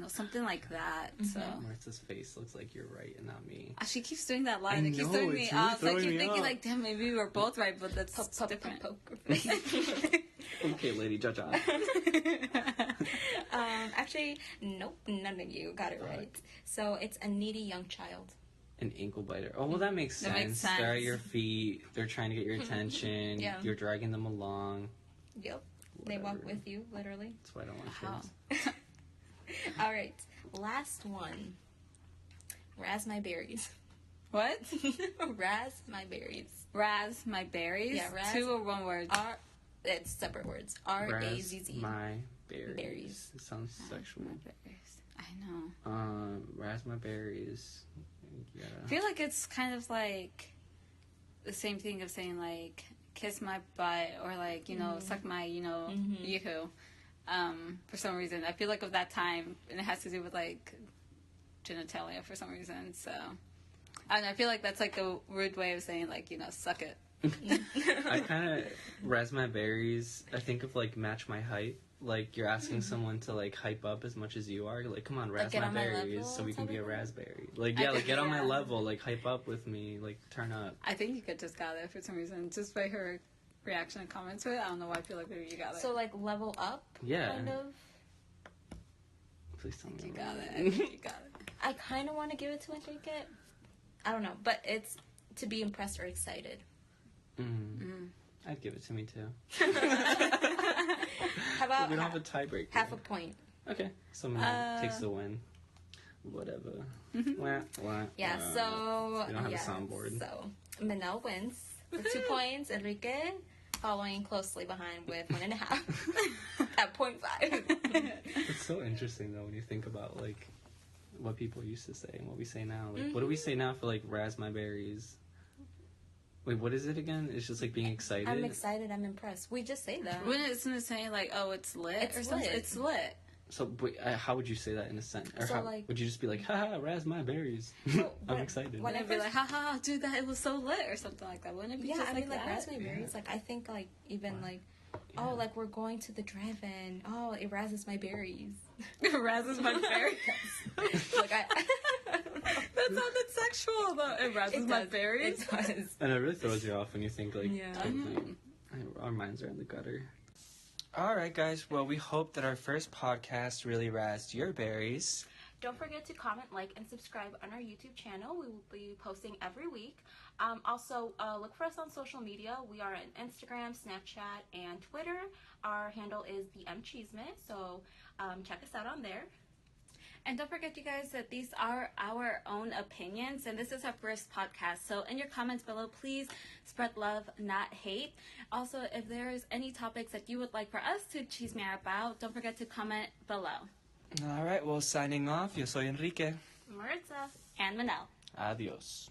A: something like that. So.
B: Martha's face looks like you're right and not me.
A: She keeps doing that line.
B: I
A: It keeps
B: know,
A: throwing me
B: it's really
A: off. So I
B: throwing
A: keep
B: me
A: thinking,
B: off.
A: like, damn, maybe we were both right, but that's different.
C: Poker.
B: Okay, lady, judge on.
C: Actually, nope, none of you got it right. So it's a needy young child.
B: An ankle biter. Oh, well, that makes sense.
A: That makes
B: They're at
A: sense.
B: your feet. They're trying to get your attention.
C: Yeah.
B: You're dragging them along.
C: Yep. They walk
B: Whatever.
C: with you, literally.
B: That's why I don't want
A: Wow.
B: kids.
C: All right, last one. Raz my berries.
A: What?
C: Raz my berries.
A: Raz my berries?
C: Yeah, raz.
A: 2 or 1 word?
C: It's separate words.
B: Raz
C: R-A-Z-Z.
B: my berries.
C: Berries.
B: It sounds sexual.
A: My berries. I know.
B: Raz my berries. Yeah.
A: I feel like it's kind of like the same thing of saying like kiss my butt or like suck my yoo-hoo. For some reason, I feel like of that time, and it has to do with like genitalia for some reason. So I don't know. I feel like that's like a rude way of saying like suck it.
B: I kind of raspberries. I think of like match my height. Like you're asking someone to like hype up as much as you are. Like, come on,
C: Like, get on my
B: raspberries,
C: level
B: so we can be a
C: type of thing?
B: raspberry. Like, yeah, like get on my
A: Yeah.
B: level. Like hype up with me. Like turn up.
A: I think you could just got it for some reason, just by her reaction and comment to it. I don't know why I feel like maybe you got it.
C: So like level up,
B: Yeah.
C: kind of.
B: Please tell me
A: you
B: I'm
A: got
B: wrong.
A: it. I think you got it.
C: I kind of want to give it to Enrique. I don't know, but it's to be impressed or excited.
B: I'd give it to me too.
C: How about
B: We don't have a tiebreaker.
C: half a point?
B: Okay, someone takes the win. Whatever. Wah, wah,
C: Yeah,
B: wah.
C: so
B: We don't have
C: yeah,
B: a soundboard.
C: So Manel wins with 2 points. Enrique following closely behind with 1.5 at 0.5.
B: It's so interesting though when you think about like what people used to say and what we say now. Like, what do we say now for like raspberries? Wait, what is it again? It's just like being excited.
C: I'm excited. I'm impressed. We just say that.
A: When isn't it saying like, oh, it's lit
C: It's
A: or something?
C: lit.
A: It's lit.
B: So, wait, how would you say that in a sentence? Or
C: So,
B: how,
C: like-
B: would you just be like, haha, raspberries?
C: So,
B: I'm
C: when-
B: excited.
C: when
A: And it'd be like, haha, dude, that it was so lit or something like that. Wouldn't it be
C: Yeah,
A: just
C: I
A: like
C: mean, like,
A: that?
C: raspberries. Like, I think, like, even, like,
B: Yeah.
C: oh, like, we're going to the drive-in. Oh, it razzes my berries.
A: Razzes my berries.
C: Like,
A: That sounded sexual though. It razzes my berries.
C: It does.
B: And it really throws you off when you think like,
C: Yeah.
B: our minds are in the gutter. All right, guys. Well, we hope that our first podcast really razzed your berries.
C: Don't forget to comment, like, and subscribe on our YouTube channel. We will be posting every week. Also, look for us on social media. We are on Instagram, Snapchat, and Twitter. Our handle is the Chisme, so check us out on there.
A: And don't forget, you guys, that these are our own opinions, and this is our first podcast. So in your comments below, please spread love, not hate. Also, if there is any topics that you would like for us to chisme about, don't forget to comment below.
B: All right. Well, signing off. Yo soy Enrique.
C: Maritza.
A: And Manel.
B: Adios.